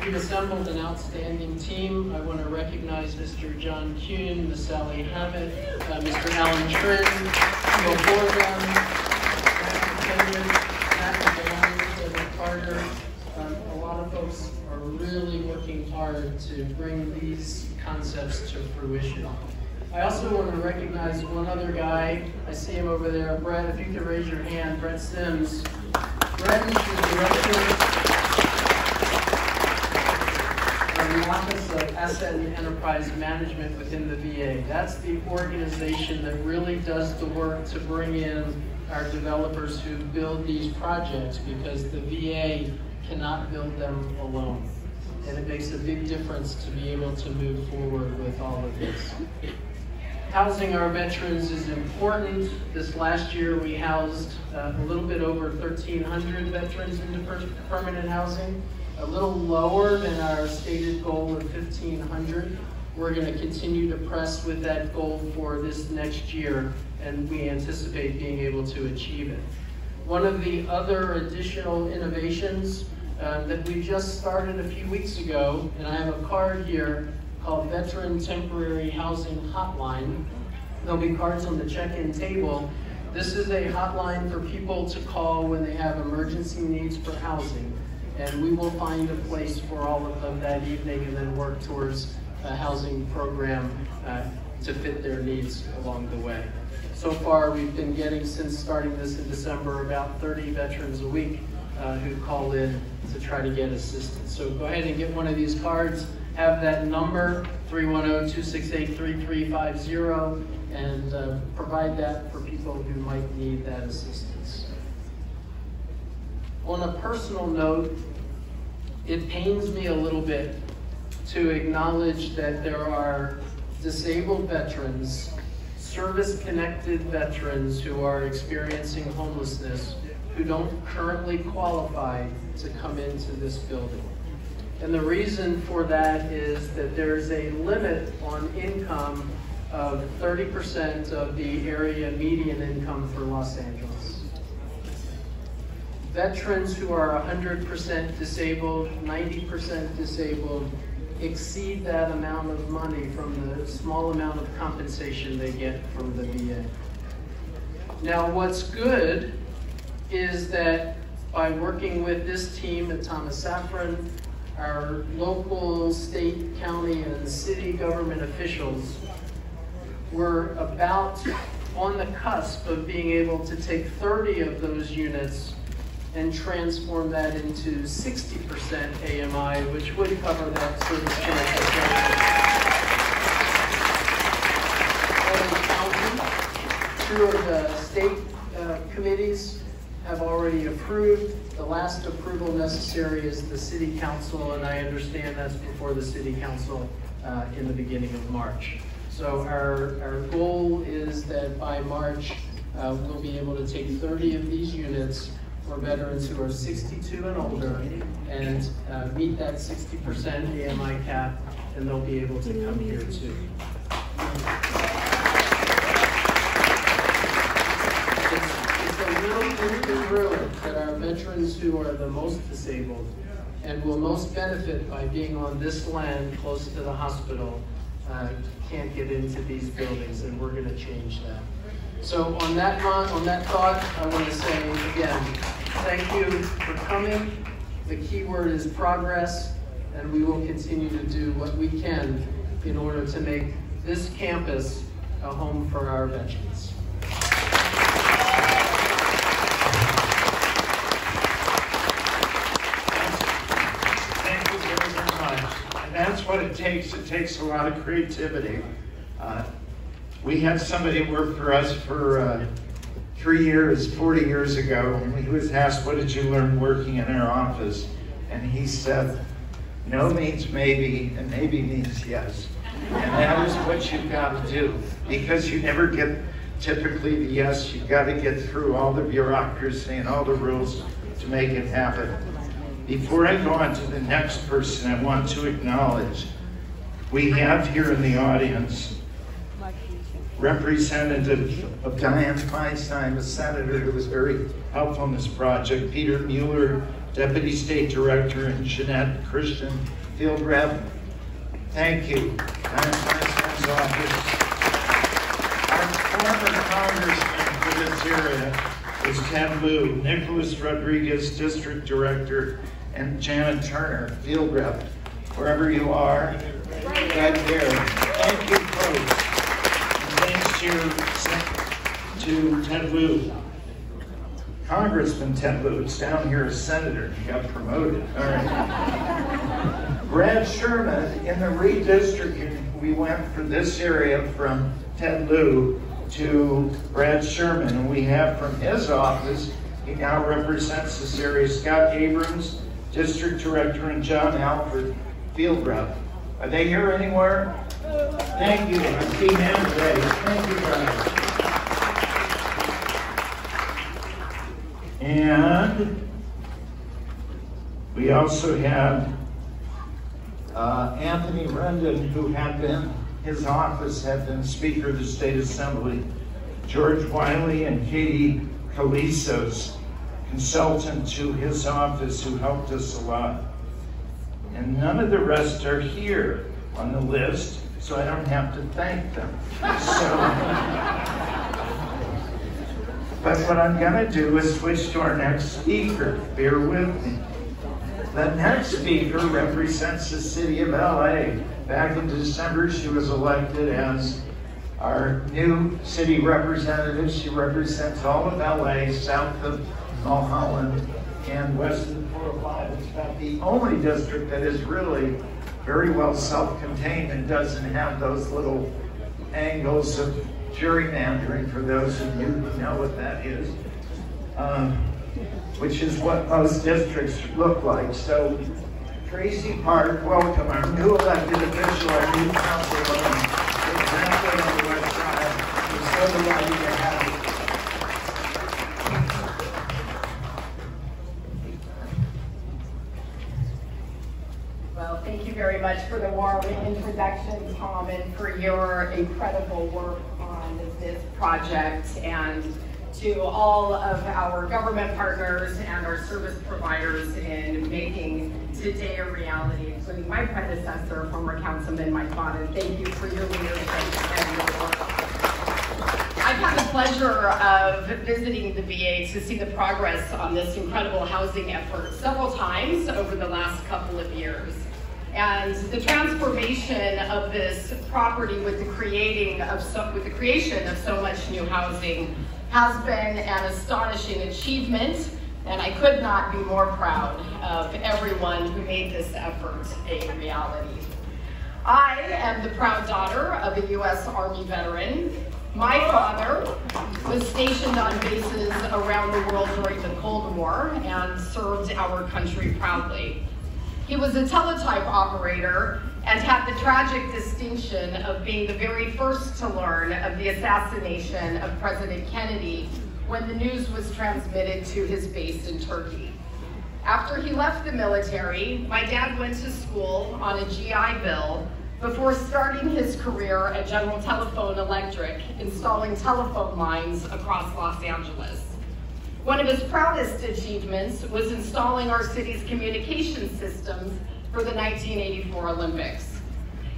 [SPEAKER 2] We've assembled an outstanding team. I want to recognize Mr. John Kuhn, Ms. Sally Hammett, Mr. Alan Trin, Bill Borgum, Matt Carter. A lot of folks are really working hard to bring these concepts to fruition. I also want to recognize one other guy. I see him over there. Brett, if you could raise your hand. Brett Sims. Brett is the director. asset and enterprise management within the VA. That's the organization that really does the work to bring in our developers who build these projects, because the VA cannot build them alone. And it makes a big difference to be able to move forward with all of this. Housing our veterans is important. This last year we housed a little bit over 1,300 veterans into permanent housing, a little lower than our stated goal of 1,500. We're going to continue to press with that goal for this next year, and we anticipate being able to achieve it. One of the other additional innovations that we just started a few weeks ago, and I have a card here called Veteran Temporary Housing Hotline. There'll be cards on the check-in table. This is a hotline for people to call when they have emergency needs for housing, and we will find a place for all of them that evening and then work towards a housing program to fit their needs along the way. So far, we've been getting, since starting this in December, about 30 veterans a week who call in to try to get assistance. So go ahead and get one of these cards, have that number, 310-268-3350, and provide that for people who might need that assistance. On a personal note, it pains me a little bit to acknowledge that there are disabled veterans, service-connected veterans who are experiencing homelessness who don't currently qualify to come into this building. And the reason for that is that there's a limit on income of 30% of the area median income for Los Angeles. Veterans who are 100% disabled, 90% disabled, exceed that amount of money from the small amount of compensation they get from the VA. Now, what's good is that by working with this team at Thomas Safran, our local, state, county, and city government officials, we're about on the cusp of being able to take 30 of those units and transform that into 60% AMI, which would cover that service connected. 2 of the state committees have already approved. The last approval necessary is the City Council, and I understand that's before the City Council in the beginning of March. So our goal is that by March, we'll be able to take 30 of these units for veterans who are 62 and older and meet that 60% AMI cap, and they'll be able to come here too. It's a little incongruent that our veterans who are the most disabled and will most benefit by being on this land close to the hospital can't get into these buildings, and we're going to change that. So on that thought, I want to say again, thank you for coming. The key word is progress, and we will continue to do what we can in order to make this campus a home for our veterans.
[SPEAKER 5] Thank you very, very much. And that's what it takes. It takes a lot of creativity. We had somebody work for us for 3 years, 40 years ago, and he was asked, what did you learn working in our office? And he said, no means maybe, and maybe means yes. And that is what you've got to do, because you never get typically the yes. You've got to get through all the bureaucracy and all the rules to make it happen. Before I go on to the next person, I want to acknowledge we have here in the audience Representative of Diane Feinstein, a senator who was very helpful in this project, Peter Mueller, Deputy State Director, and Jeanette Christian, Field Rep. Thank you. Diane Feinstein's office. Our former congressman for this area is Ted Lieu, Nicholas Rodriguez, District Director, and Janet Turner, Field Rep. Wherever you are, right there. Thank you, folks. To Ted Lieu. Congressman Ted Lieu, it's down here as senator. He got promoted. All right. Brad Sherman, in the redistricting, we went for this area from Ted Lieu to Brad Sherman, and we have from his office, he now represents this area, Scott Abrams, District Director, and John Alford, Field Rep. Are they here anywhere? Thank you. I see hands ready. Thank you, Brian. And we also have Anthony Rendon, who had been, his office had been Speaker of the State Assembly, George Wiley and Katie Calisos, consultant to his office, who helped us a lot. And none of the rest are here on the list, so I don't have to thank them. But what I'm gonna do is switch to our next speaker. Bear with me. The next speaker represents the city of LA. Back in December, she was elected as our new city representative. She represents all of LA, south of Mulholland, and west of the 405. It's about the only district that is really very well self-contained and doesn't have those little angles of gerrymandering, for those of you who know what that is, which is what most districts look like. So, Tracy Park, welcome, our new elected official, our new councilwoman, exactly on the west side. We're so delighted to have you.
[SPEAKER 10] Well, thank you very much for the warm introduction, Tom, and for your incredible work on this project, and to all of our government partners and our service providers in making today a reality, including my predecessor, former Councilman Mike Bonner. Thank you for your leadership and your work. I've had the pleasure of visiting the VA to see the progress on this incredible housing effort several times over the last couple of years. And the transformation of this property with the creation of so much new housing has been an astonishing achievement, and I could not be more proud of everyone who made this effort a reality. I am the proud daughter of a U.S. Army veteran. My father was stationed on bases around the world during the Cold War and served our country proudly. He was a teletype operator and had the tragic distinction of being the very first to learn of the assassination of President Kennedy when the news was transmitted to his base in Turkey. After he left the military, my dad went to school on a GI Bill before starting his career at General Telephone Electric, installing telephone lines across Los Angeles. One of his proudest achievements was installing our city's communication systems for the 1984 Olympics.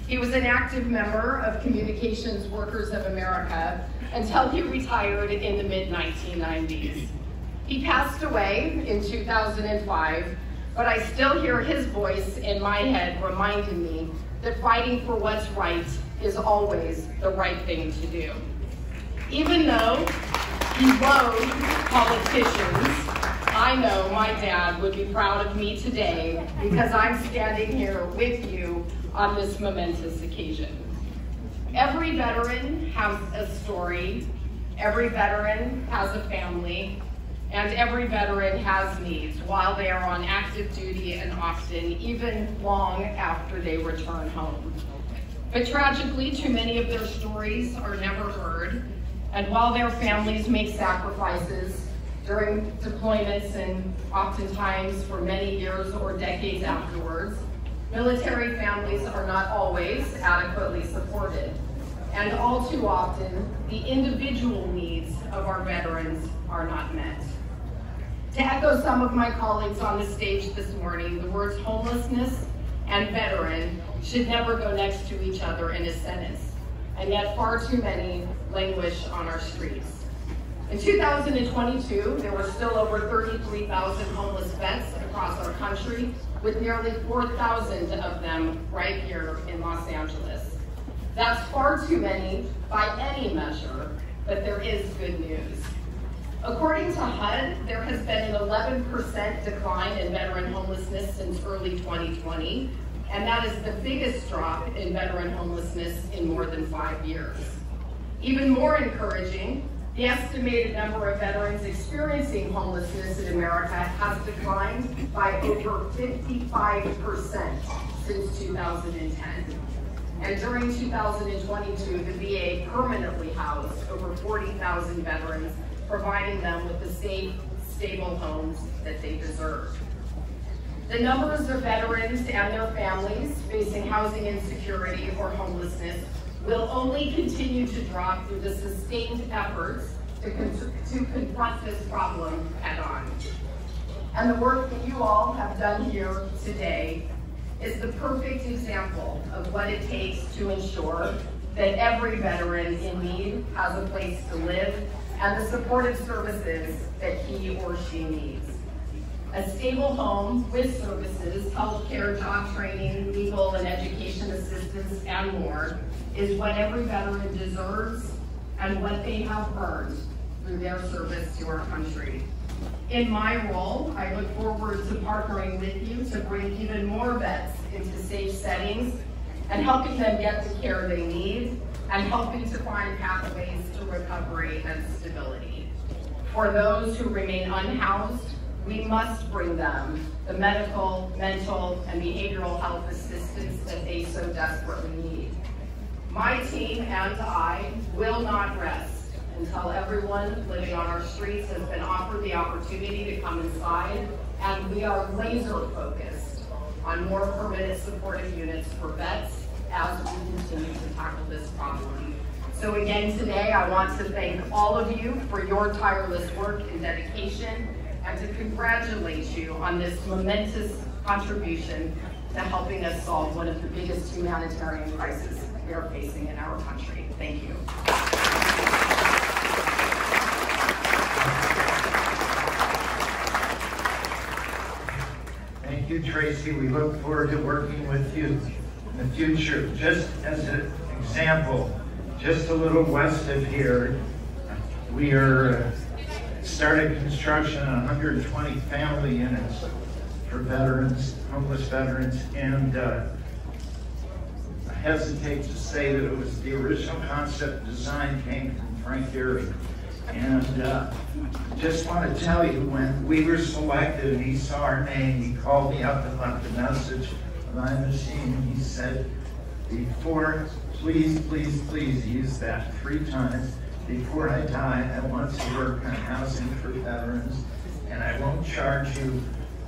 [SPEAKER 10] He was an active member of Communications Workers of America until he retired in the mid-1990s. He passed away in 2005, but I still hear his voice in my head reminding me that fighting for what's right is always the right thing to do. Even though he loathed politicians, I know my dad would be proud of me today because I'm standing here with you on this momentous occasion. Every veteran has a story, every veteran has a family, and every veteran has needs while they are on active duty and often even long after they return home. But tragically, too many of their stories are never heard, and while their families make sacrifices during deployments and oftentimes for many years or decades afterwards, military families are not always adequately supported. And all too often, the individual needs of our veterans are not met. To echo some of my colleagues on the stage this morning, the words homelessness and veteran should never go next to each other in a sentence, and yet far too many languish on our streets. In 2022, there were still over 33,000 homeless vets across our country, with nearly 4,000 of them right here in Los Angeles. That's far too many by any measure, but there is good news. According to HUD, there has been an 11% decline in veteran homelessness since early 2020, and that is the biggest drop in veteran homelessness in more than 5 years. Even more encouraging, the estimated number of veterans experiencing homelessness in America has declined by over 55% since 2010. And during 2022, the VA permanently housed over 40,000 veterans, providing them with the safe, stable homes that they deserve. The numbers of veterans and their families facing housing insecurity or homelessness will only continue to drop through the sustained efforts to confront this problem head on. And the work that you all have done here today is the perfect example of what it takes to ensure that every veteran in need has a place to live and the supportive services that he or she needs. A stable home with services, healthcare, job training, legal and education assistance, and more is what every veteran deserves and what they have earned through their service to our country. In my role, I look forward to partnering with you to bring even more vets into safe settings and helping them get the care they need and helping to find pathways to recovery and stability. For those who remain unhoused, we must bring them the medical, mental, and behavioral health assistance that they so desperately need. My team and I will not rest until everyone living on our streets has been offered the opportunity to come inside, and we are laser focused on more permanent supportive units for vets as we continue to tackle this problem. So again today, I want to thank all of you for your tireless work and dedication, and to congratulate you on this momentous contribution to helping us solve one of the biggest humanitarian crises we are facing in our country. Thank you.
[SPEAKER 5] Thank you, Tracy. We look forward to working with you in the future. Just as an example, just a little west of here, we are started construction on 120 family units for veterans, homeless veterans, and I hesitate to say that it was the original concept design came from Frank Gehry. And just want to tell you, when we were selected and he saw our name, he called me up and left a message on my machine. He said, before, please, please, please use that 3 times. Before I die, I want to work on housing for veterans, and I won't charge you.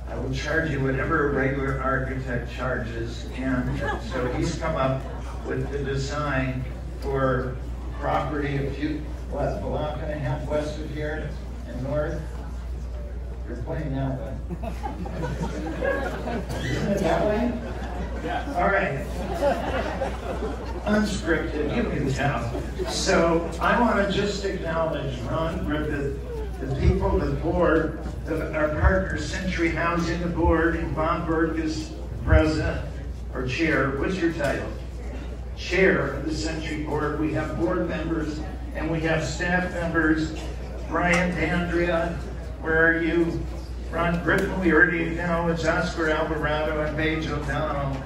[SPEAKER 5] I will charge you whatever a regular architect charges. And so he's come up with the design for property a few, what, block and a half west of here and north. You're pointing that way. Isn't it that way? Yeah. All right. Unscripted, you can tell. So I want to just acknowledge Ron Griffith, the people, the board, our partner Century Housing, the board, and Von Berg is president or chair. What's your title? Chair of the Century Board. We have board members and we have staff members. Brian D'Andrea, where are you? Ron Griffin, we already acknowledged, Oscar Alvarado and Paige O'Donnell.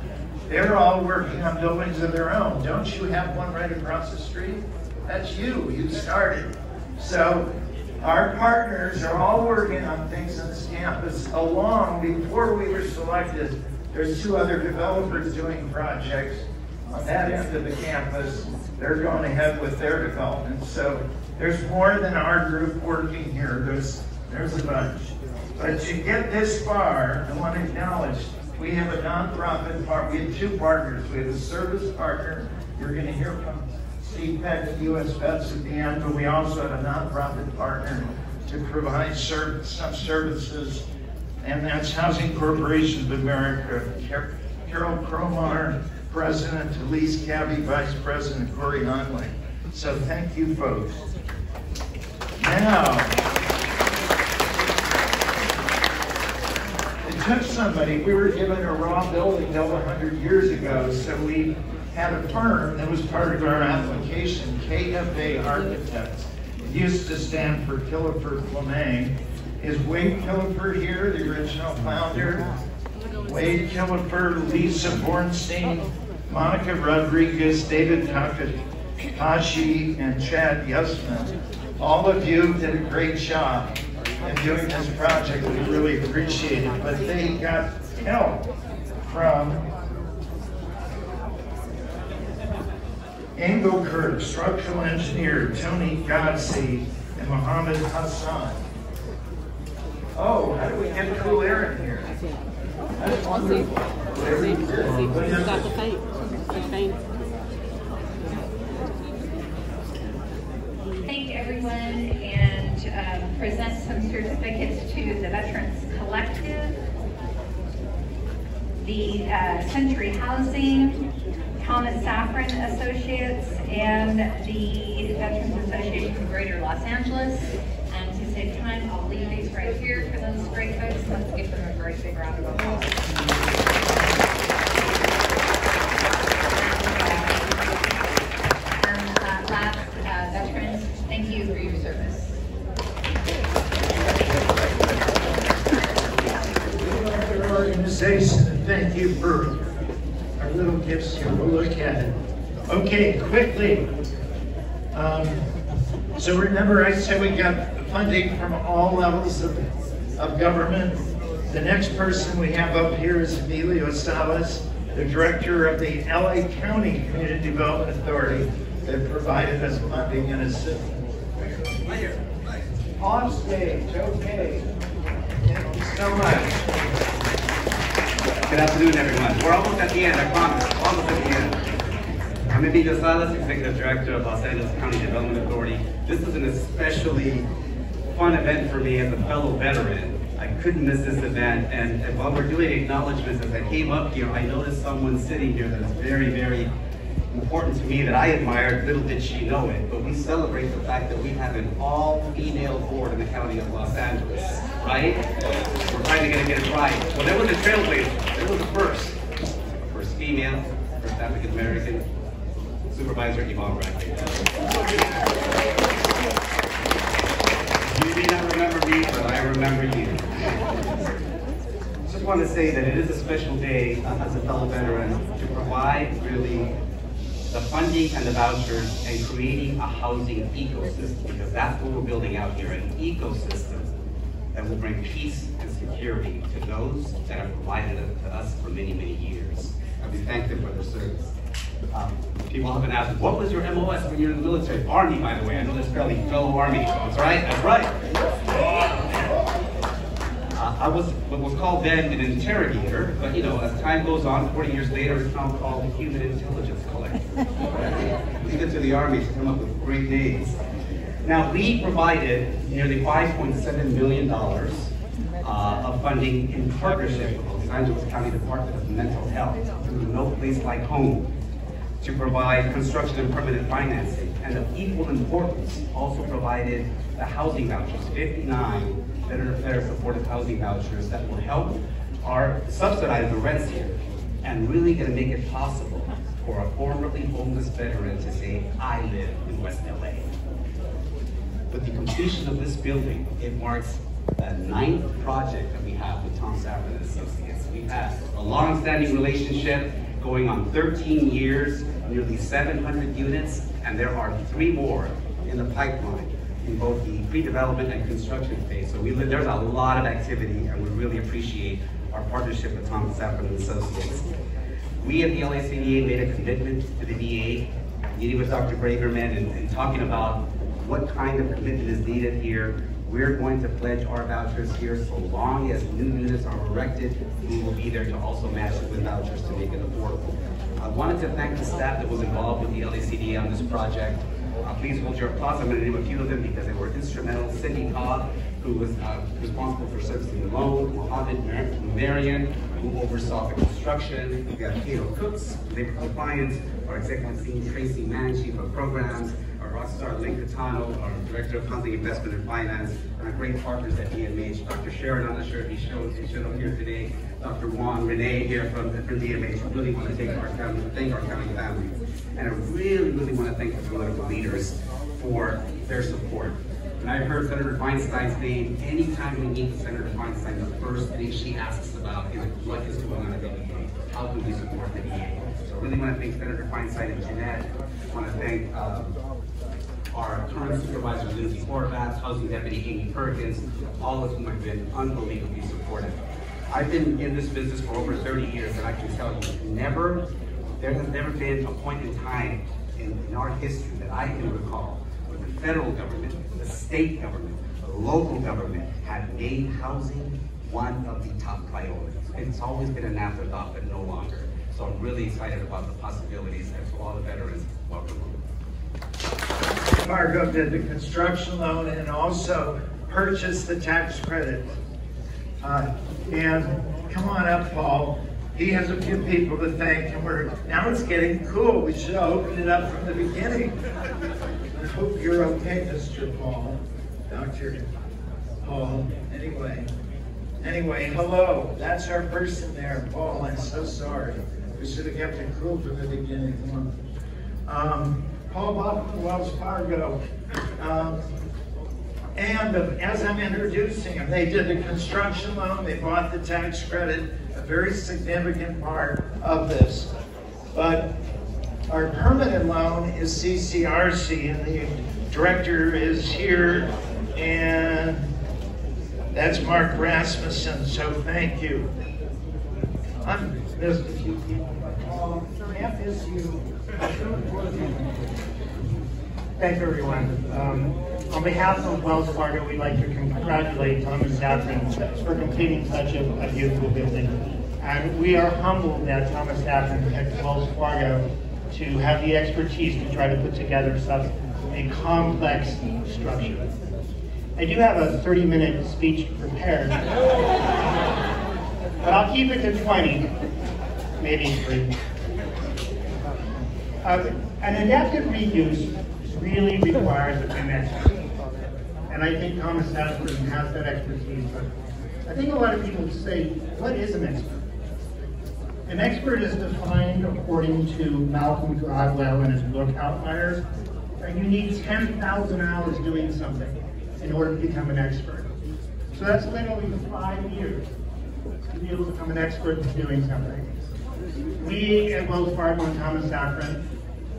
[SPEAKER 5] They're all working on buildings of their own. Don't you have one right across the street? That's you. You started. So our partners are all working on things on this campus. Before we were selected, there's 2 other developers doing projects on that end of the campus. They're going ahead with their development. So there's more than our group working here. There's a bunch. But to get this far, I want to acknowledge we have a nonprofit partner. We have 2 partners. We have a service partner. You're going to hear from Steve Peck at U.S. Vets at the end, but we also have a nonprofit partner to provide some services, and that's Housing Corporation of America. Carol Cromar, President, Lease Cabby, Vice President, Corey Honley. So thank you, folks. Now, it took somebody. We were given a raw building built 100 years ago, so we had a firm that was part of our application, KFA Architects. It used to stand for Killiford Fleming. Is Wade Killiford here, the original founder? Wade Dave Killifer, Lisa Bornstein, Monica Rodriguez, David Takahashi, and Chad Yusman. All of you did a great job in doing this project. We really appreciate it. But they got help from Angle Kirk, structural engineer, Tony Godsey, and Mohammed Hassan. Oh, how do we get cool air in here? That's wonderful. Very good.
[SPEAKER 11] Got the paint.
[SPEAKER 4] Thank everyone and present some certificates to the Veterans Collective, the Century Housing, Thomas Safran Associates, and the Veterans Association of Greater Los Angeles. And to save time, I'll leave these right here for those great folks. Let's give them a great big round of applause. And last, veterans, thank you for your service.
[SPEAKER 5] Our organization, and thank you for our little gifts here. We'll look at it. Okay, quickly. So remember I said we got funding from all levels of government. The next person we have up here is Emilio Salas, the director of the LA County Community Development Authority that provided us funding and assistance. On stage, okay. Thank you so much.
[SPEAKER 12] Good afternoon, everyone. We're almost at the end, I promise. Almost at the end. I'm Emilio Salas, Executive Director of Los Angeles County Development Authority. This is an especially fun event for me as a fellow veteran. I couldn't miss this event, and while we're doing acknowledgments, as I came up here, I noticed someone sitting here that is very, very important to me that I admired. Little did she know it, but we celebrate the fact that we have an all-female board in the county of Los Angeles, right? We're finally going to get it right. Well, there was a trailblazer. There was a first female, first African-American supervisor, Yvonne Bradley. You may not remember me, but I remember you. Just want to say that it is a special day as a fellow veteran to provide really the funding and the vouchers and creating a housing ecosystem, because that's what we're building out here, an ecosystem that will bring peace and security to those that have provided it to us for many, many years. And we thank them for their service. People often ask, what was your MOS when you were in the military? Army, by the way. I know there's probably fellow Army. That's right, that's right. I was what was called then an interrogator, but you know, as time goes on, 40 years later, it's now called the Human Intelligence Collector. Leave it to the Army to come up with great names. Now, we provided nearly $5.7 million of funding in partnership with Los Angeles County Department of Mental Health through No Place Like Home to provide construction and permanent financing. And of equal importance, also provided the housing vouchers, 59 Veteran Affairs supported housing vouchers that will help subsidize the rents here and really going to make it possible for a formerly homeless veteran to say, I live in West LA. With the completion of this building, it marks the 9th project that we have with Thomas Safran Associates. We've had a long-standing relationship going on 13 years, nearly 700 units, and there are 3 more in the pipeline in both the pre-development and construction phase. So there's a lot of activity, and we really appreciate our partnership with Thomas Safran Associates. We at the LACDA made a commitment to the VA, meeting with Dr. Braverman and talking about what kind of commitment is needed here. We're going to pledge our vouchers here so long as new units are erected. We will be there to also match it with vouchers to make it affordable. I wanted to thank the staff that was involved with the LACDA on this project. Please hold your applause. I'm going to name a few of them because they were instrumental. Cindy Cobb, who was responsible for servicing the loan. Mohammed Marian, who oversaw the construction. We got Kato Cooks, labor compliance. Our executive team, Tracy Mann, chief of programs. Our rockstar Lynn Catano, our director of housing investment and finance. And our great partners at EMH. Dr. Sharon, I'm not sure if he showed up here today. Dr. Juan Renee here from EMH. I really want to thank our county family. And I really, really want to thank the political leaders for their support. And I heard Senator Feinstein's name. Anytime we meet with Senator Feinstein, the first thing she asks about is what is going on at how do we support the VA? So I really want to thank Senator Feinstein and Jeanette. I want to thank our current supervisor, Lindsay Horvath, Housing Deputy Amy Perkins, all of whom have been unbelievably supportive. I've been in this business for over 30 years, and I can tell you, there has never been a point in time in our history that I can recall where the federal government, the state government, the local government have made housing one of the top priorities. It's always been an afterthought, but no longer. So I'm really excited about the possibilities, and to all the veterans, welcome.
[SPEAKER 5] Fargo did the construction loan and also purchased the tax credit. And come on up, Paul. He has a few people to thank, and now it's getting cool. We should have opened it up from the beginning. I hope you're okay, Mr. Paul. Dr. Paul. Anyway, hello. That's our person there, Paul. I'm so sorry. We should have kept it cool from the beginning. Paul bought from Wells Fargo. And as I'm introducing them, they did the construction loan, they bought the tax credit, a very significant part of this. But our permanent loan is CCRC, and the director is here, and that's Mark Rasmussen, so thank you. I've missed a few people, but can't miss you.
[SPEAKER 11] Thanks, everyone. On behalf of Wells Fargo, we'd like to congratulate Thomas Safran for completing such a beautiful building. And we are humbled that Thomas Safran picked Wells Fargo to have the expertise to try to put together such a complex structure. I do have a 30-minute speech prepared, but I'll keep it to 20, maybe 3. An adaptive reuse really requires a connection. And I think Thomas Safran has that expertise. But I think a lot of people say, what is an expert? An expert is defined according to Malcolm Gladwell in his book Outliers. And you need 10,000 hours doing something in order to become an expert. So that's literally 5 years to be able to become an expert in doing something. We at Wells Fargo and Thomas Safran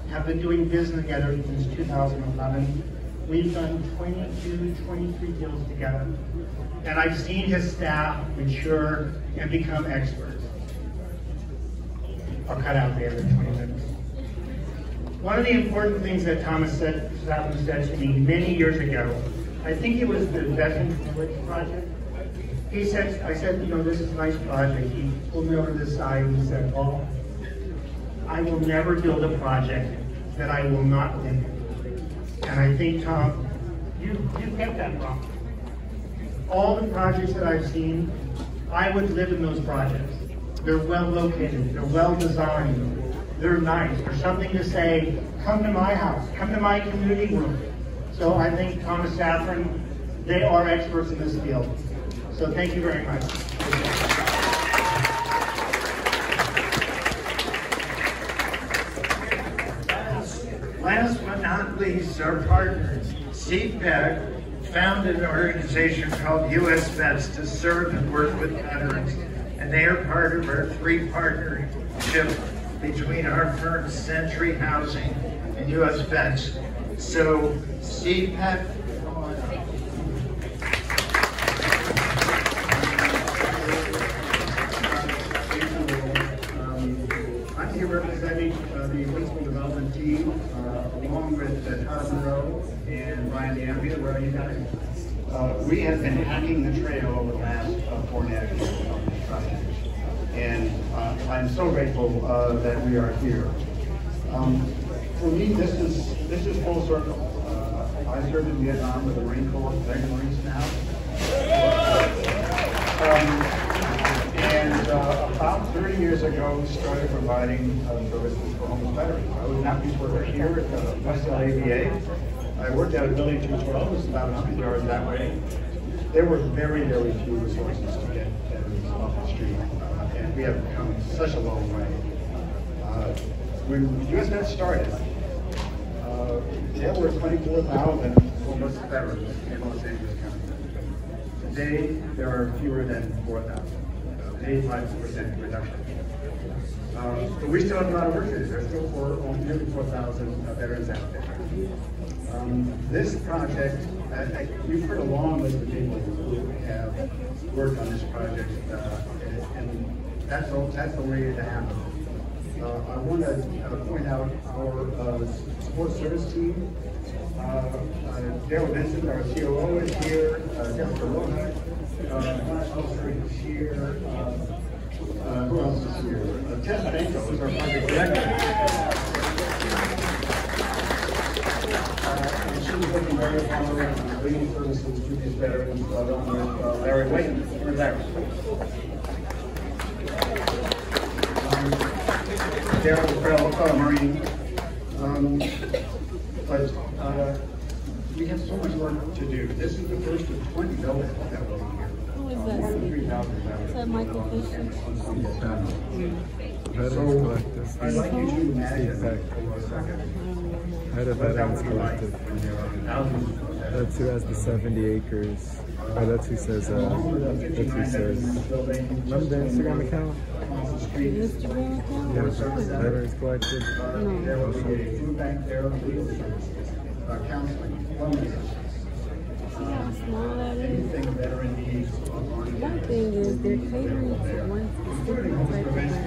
[SPEAKER 11] have been doing business together since 2011. We've done 22, 23 deals together. And I've seen his staff mature and become experts. I'll cut out the other 20 minutes. One of the important things that Thomas Safran said to me many years ago, I think it was the Veterans Village project. I said, you know, this is a nice project. He pulled me over to the side and he said, Paul, I will never build a project that I will not live in. And I think, Tom, you get that wrong. All the projects that I've seen, I would live in those projects. They're well located, they're well designed, they're nice. There's something to say, come to my house, come to my community room. So I think Thomas Safran, they are experts in this field. So thank you very much.
[SPEAKER 5] Last but not least, our partners, CPAC founded an organization called US Vets to serve and work with veterans. And they are part of our 3 partnership between our firms, Century Housing and US Vets. So CPAC, come on up.
[SPEAKER 11] I'm here representing the Municipal Development Team, along with Todd Monroe and Brian D'Ambia. Where are you guys? We have been hacking the trail over the last 4.5 years on this project. And I'm so grateful that we are here. For me, this is full circle. I served in Vietnam with the Marine Corps, Dragon Marines now. And about 30 years ago, we started providing services for homeless veterans. I was an outreach worker here at West AVA. I worked out at Building 212, it's about 100 yards that way. There were very, very few resources to get veterans off the street, and we have come such a long way. When US Vets started, there were 24,000 homeless veterans in Los Angeles County. Today, there are fewer than 4,000. 85% reduction. But we still have a lot of work to do. There's still nearly 4,000 veterans out there. This project, we've heard a long list of people who have worked on this project, and that's the way to happen. I want to point out our support service team. Daryl Vincent, our COO, is here. Jessica Lohan, officer is here. Who else is here? Tess Banko is our project director. And she's working very hard on bringing services to these veterans, along with Larry Wayne. Where's Larry? Daryl Farrell, Marine. But we have so much work to do. This is the first of 20 buildings that will be here.
[SPEAKER 13] Who is that? Is that Michael Fisher?
[SPEAKER 1] Veterans Collective.
[SPEAKER 11] I'd like you to imagine for a second.
[SPEAKER 1] Head of Veterans Collective. That's who has the 70 acres. Oh, that's who says, Remember the Instagram account?
[SPEAKER 13] The Instagram account?
[SPEAKER 1] Yeah, Veterans Collective.
[SPEAKER 11] There will be a food bank there, legal services, counseling, loan
[SPEAKER 13] See how small that is?
[SPEAKER 11] anything veteran needs.
[SPEAKER 13] One thing is they're catering to one specific type of veteran.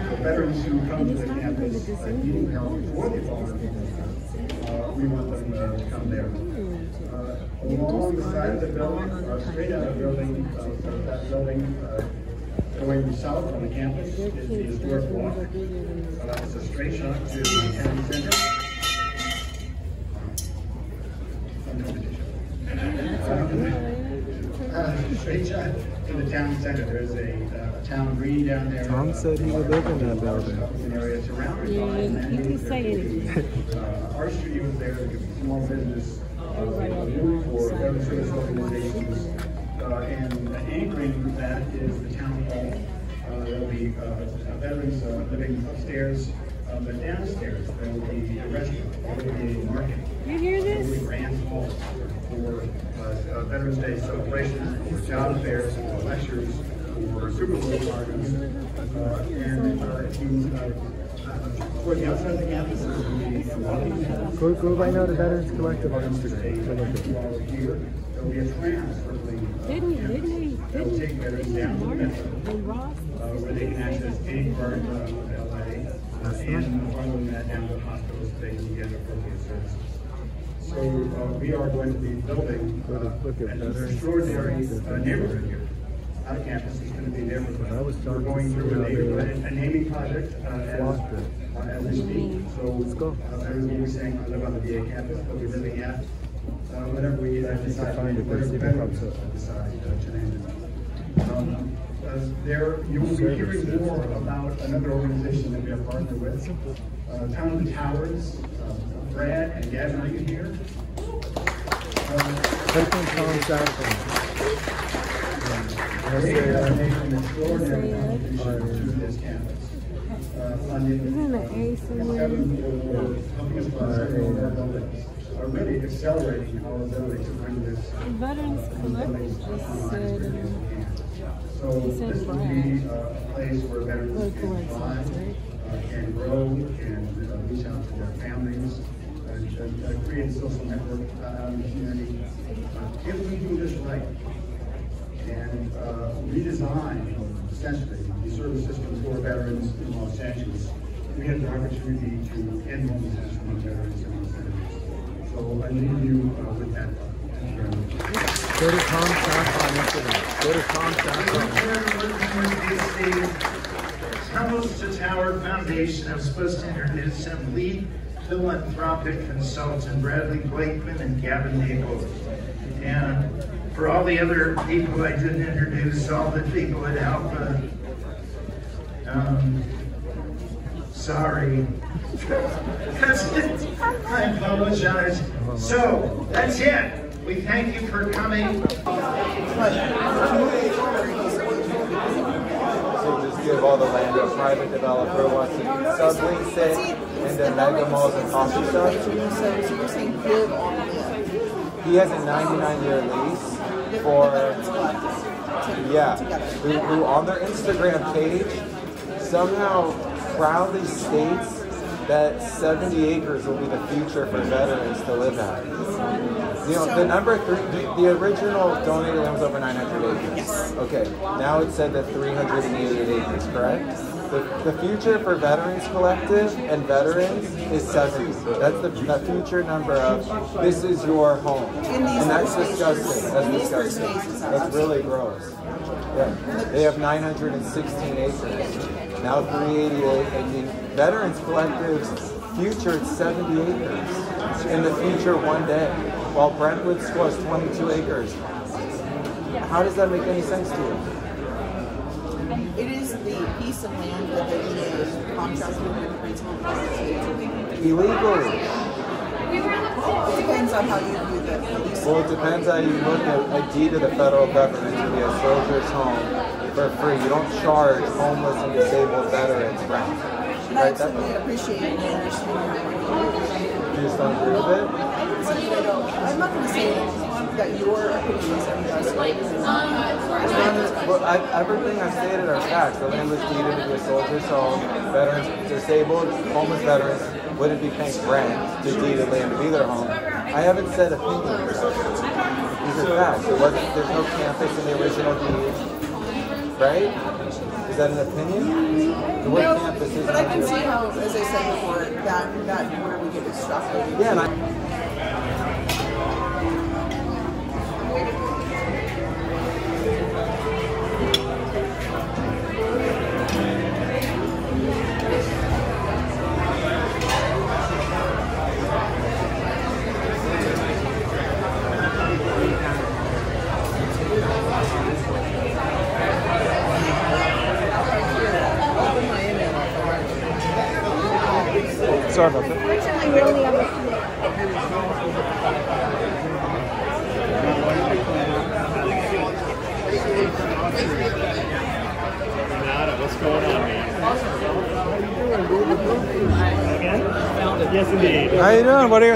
[SPEAKER 11] The veterans who come to the campus needing help for the volunteers, we want them to come there. Along the side of the building, straight out of the building, that building going south on the campus is the historic walk. It's a straight shot to the county center. Straight shot to the town center. There's a town green down there.
[SPEAKER 1] Tom said he would live in that building.
[SPEAKER 11] Area surrounded by
[SPEAKER 13] You can say anything.
[SPEAKER 11] our studio is there to give small business for veteran service organizations. And anchoring that is the town hall. There will be veterans living upstairs, but downstairs there will be a restaurant, there will be a market.
[SPEAKER 13] You hear this?
[SPEAKER 11] There will be grand halls for Veterans Day celebrations, for job fairs, for lectures, for Super Bowl parties. For the outside of the campus, there will be a walking path.
[SPEAKER 1] Go right now to Veterans Collective on Instagram.
[SPEAKER 11] There will be a tram circling.
[SPEAKER 13] Didn't
[SPEAKER 11] That will take veterans down to the metro,
[SPEAKER 13] and Ross?
[SPEAKER 11] where they can access any part of LA, and following that down to hospitals, they can get appropriate services. So we are going to be building an extraordinary neighborhood here. Out of campus, it's going to be there. We're going through a naming project as we speak. So veterans will be saying, I live on the VA campus, they'll be living at whatever we decide to name it. You will be hearing more about another organization that we are partnered with. Town of the Towers, Brad and Gavin, are you here?
[SPEAKER 1] Thomas Safran.
[SPEAKER 11] They are making an extraordinary contribution to this campus.
[SPEAKER 13] Isn't it A somewhere?
[SPEAKER 11] Helping us fund several of our buildings. Are really accelerating our ability to bring this.
[SPEAKER 13] Veterans Collective just said.
[SPEAKER 11] So this will be a place where veterans can thrive, can grow, and reach out to their families, and create a social network out in the community. If we do this right and redesign, essentially, the service system for veterans in Los Angeles, we have the opportunity to end homelessness among veterans in Los Angeles. So I leave you with that. Thank you very much.
[SPEAKER 1] Go to Tom Safran Instagram. Go to Tom Safran.
[SPEAKER 5] Thomas Safran Foundation. I'm supposed to introduce some lead philanthropic consultant, Bradley Blakeman and Gavin Naples. And for all the other people I didn't introduce, all the people at Alpha, sorry. I apologize. So, that's it. We thank you for coming.
[SPEAKER 1] So just give all the land to a private developer wants to sublease it, and then mega malls and coffee shops.
[SPEAKER 14] So you're saying give all of it?
[SPEAKER 1] He has a 99-year lease for, yeah, who on their Instagram page somehow proudly states that 70 acres will be the future for veterans to live at. You know, the number 3, the original donated land was over 900 acres.
[SPEAKER 14] Yes.
[SPEAKER 1] Okay, now it said that 388 acres, correct? The future for Veterans Collective and veterans is 70. That's the future number of this is your home. And that's disgusting. That's disgusting. That's really gross. Yeah. They have 916 acres. Now 388. And the Veterans Collective's future is 70 acres. In the future one day. While Brentwood's was 22 acres. How does that make any sense to you?
[SPEAKER 14] It is the piece of land that the VA contracted with regional properties.
[SPEAKER 1] Illegally.
[SPEAKER 14] It depends on how you view the lease.
[SPEAKER 1] Well, it depends how you look at a deed of the federal government to be a soldier's home for free. You don't charge homeless and disabled veterans rent.
[SPEAKER 14] And I absolutely appreciate and understand.
[SPEAKER 1] You just don't agree with it?
[SPEAKER 14] I'm not going to say that your opinion is unjust.
[SPEAKER 1] Well, everything I've stated are facts. The land was deeded to be a soldier's home. Veterans, disabled, homeless veterans wouldn't be paying rent to deed of land to be their home. I haven't said opinions. These are facts. There's no campus in the original deed, right? Is that an opinion? The word campus is.
[SPEAKER 14] But I can see how, as I said before, that where we get distracted.
[SPEAKER 1] Yeah, and sorry about that.
[SPEAKER 9] What's going on, man? Yes, indeed.
[SPEAKER 1] How you doing? What are your